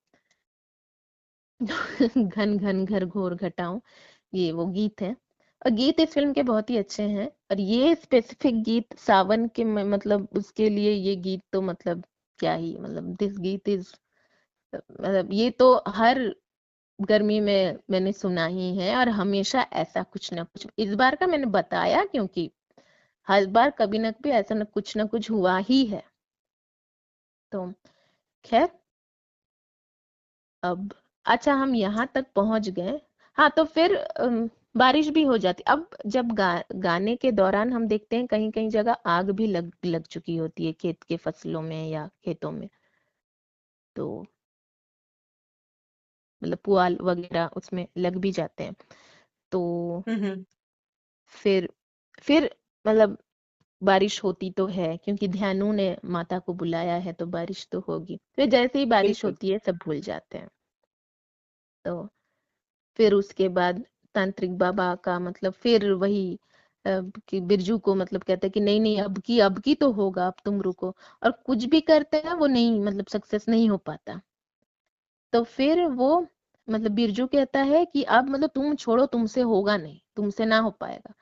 घन घन घर घोर घटाओ, ये वो गीत है। और गीत इस फिल्म के बहुत ही अच्छे हैं, और ये स्पेसिफिक गीत सावन के मतलब उसके लिए ये गीत तो मतलब क्या ही मतलब, दिस गीत इज मतलब ये तो हर गर्मी में मैंने सुना ही है, और हमेशा ऐसा कुछ ना कुछ, इस बार का मैंने बताया क्योंकि हर बार कभी ना कभी ऐसा ना कुछ हुआ ही है। तो खैर, अब अच्छा हम यहाँ तक पहुंच गए। हाँ, तो फिर बारिश भी हो जाती। अब जब गाने के दौरान हम देखते हैं कहीं कहीं जगह आग भी लग लग चुकी होती है खेत के फसलों में या खेतों में। तो मतलब पुआल वगैरह उसमें लग भी जाते हैं। तो हम्म। फिर फिर मतलब बारिश होती तो है, क्योंकि ध्यानु ने माता को बुलाया है तो बारिश तो होगी। फिर जैसे ही बारिश बिल्कुल। होती है सब भूल जाते हैं। तो फिर उसके बाद तांत्रिक बाबा का मतलब फिर वही कि बिरजू को मतलब कहता है कि नहीं नहीं, अब की तो होगा, अब तुम रुको। और कुछ भी करते हैं वो नहीं, मतलब सक्सेस नहीं हो पाता। तो फिर वो मतलब बिरजू कहता है कि अब मतलब तुम छोड़ो, तुमसे होगा नहीं, तुमसे ना हो पाएगा।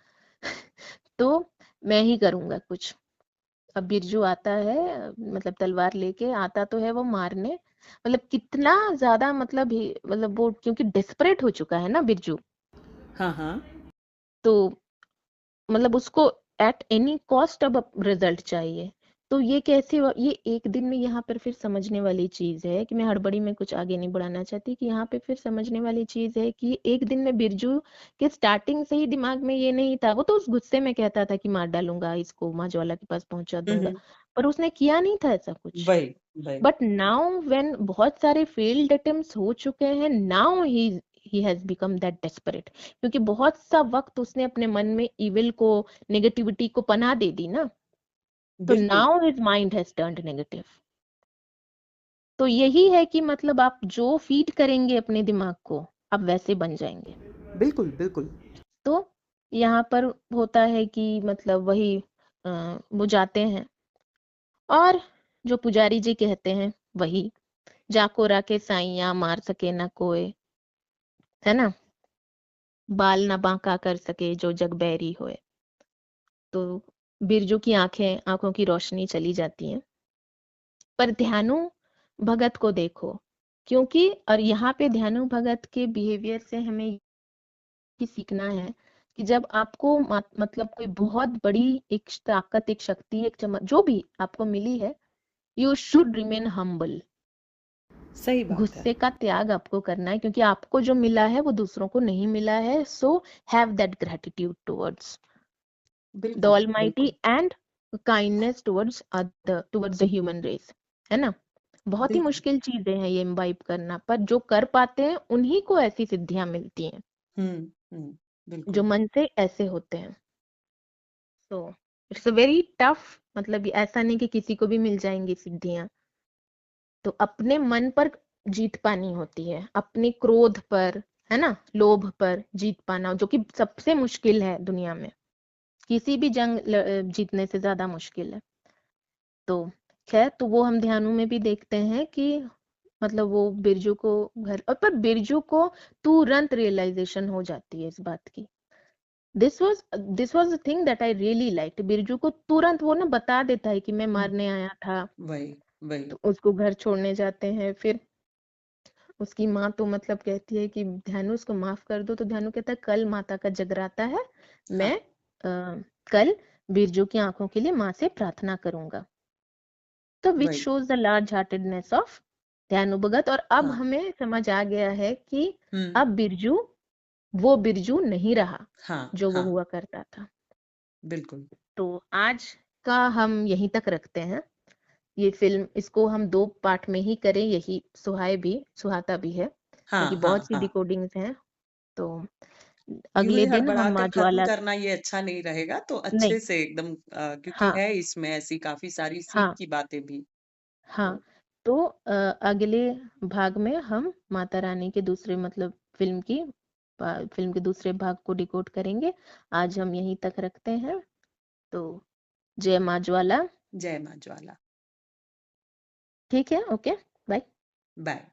तो मैं ही करूंगा कुछ। अब बिरजू आता है, मतलब तलवार लेके आता तो है वो मारने। मतलब कितना ज्यादा मतलब मतलब वो क्योंकि डेस्परेट हो चुका है ना बिरजू। हाँ, हाँ। तो मतलब उसको एट एनी कॉस्ट अब रिजल्ट चाहिए। तो ये कैसे ये एक दिन में यहाँ पर फिर समझने वाली चीज है कि मैं हड़बड़ी में कुछ आगे नहीं बढ़ाना चाहती, कि यहाँ पे फिर समझने वाली चीज है कि एक दिन में बिरजू के स्टार्टिंग से ही दिमाग में ये नहीं था। वो तो उस गुस्से में कहता था कि मार डालूंगा इसको, माँज्वाला के पास पहुंचा दूंगा, हम्म। पर उसने किया नहीं था ऐसा कुछ। वही, वही। बट नाउ व्हेन बहुत सारे फेल्ड अटेम्प्ट्स हो चुके हैं, now he has become that desperate, क्योंकि बहुत सा वक्त उसने अपने मन में इविल को, नेगेटिविटी को पनाह दे दी ना। तो बिल्कुल, now his mind has turned negative. तो यही है कि मतलब आप जो फीड करेंगे अपने दिमाग को, आप वैसे बन जाएंगे। बिल्कुल, बिल्कुल। तो यहाँ पर होता है कि मतलब वही वो जाते हैं, और जो पुजारी जी कहते हैं वही, जाको राखे साइया मार सके ना कोई, है ना, बाल ना बांका कर सके जो जग बैरी होए। तो बिरजू की आंखों की रोशनी चली जाती है। पर ध्यानु भगत को देखो, क्योंकि और यहाँ पे ध्यानु भगत के बिहेवियर से हमें ये सीखना है कि जब आपको मतलब कोई बहुत बड़ी एक ताकत, एक शक्ति, एक चमक जो भी आपको मिली है, यू शुड रिमेन हम्बल। सही बात है। गुस्से का त्याग आपको करना है, क्योंकि आपको जो मिला है वो दूसरों को नहीं मिला है। So have that gratitude towards the बिल्कुल, ऑलमाइटी बिल्कुल, and kindness towards other, towards the human race, है ना। बहुत ही बिल्कुल। मुश्किल चीजें हैं ये इम्बाइब करना, पर जो कर पाते हैं उन्हीं को ऐसी सिद्धियां मिलती हैं, हुँ, हुँ, जो बिल्कुल। मन से ऐसे होते हैं। So it's a very tough, मतलब ऐसा नहीं कि किसी को भी मिल जाएंगी सिद्धियां। तो अपने मन पर जीत पानी होती है, अपने क्रोध पर, है ना, लोभ पर जीत पाना, जो कि सबसे मुश्किल है दुनिया में। किसी भी जंग जीतने से ज्यादा मुश्किल है। तो खैर, तो वो हम ध्यानों में भी देखते हैं कि मतलब वो बिरजू को घर, और पर बिरजू को तुरंत रियलाइजेशन हो जाती है इस बात की। This was the thing that I really liked. Birju को तुरंत वो ना बता देता है कि मैं हुँ, मारने आया था। वही, वही। तो उसको घर छोड़ने जाते हैं। फिर उसकी माँ तो मतलब कहती है कि ध्यानु उसको माफ कर दो। तो ध्यानु कहता है कल माता का जगराता है, मैं हाँ, कल बिरजू की आंखों के लिए माँ से प्रार्थना करूंगा। तो विच वही। Shows the large heartedness of ध्यानु भगत। और अब हाँ, हमें समझ आ गया है कि हुँ, अब बिरजू वो बिरजू नहीं रहा हाँ, जो वो हाँ, हुआ करता था। बिल्कुल। तो आज का हम यहीं तक रखते हैं। ये फिल्म, इसको हम 2 पार्ट में ही करें, यही सुहाता भी है, क्योंकि हाँ, बहुत हाँ, सी हाँ। डिकोडिंग्स हैं। तो यूँ ही अगले दिन हम हड़बड़ाकर ख़त्म माँ-ज्वाला, करना ये अच्छा नहीं रहेगा, तो नहीं, अच्छे से एकदम क्योंकि हाँ, है इसमें ऐसी काफ़ी सारी सीख हाँ, की बातें भी। हाँ। तो तो अगले भाग में हम माता रानी के दूसरे मतलब फिल्म के दूसरे भाग को डिकोड करेंगे। आज हम यहीं तक रखते हैं। तो जय माँ ज्वाला। जय माँ ज्वाला। ठीक है, ओके, बाय। बाय।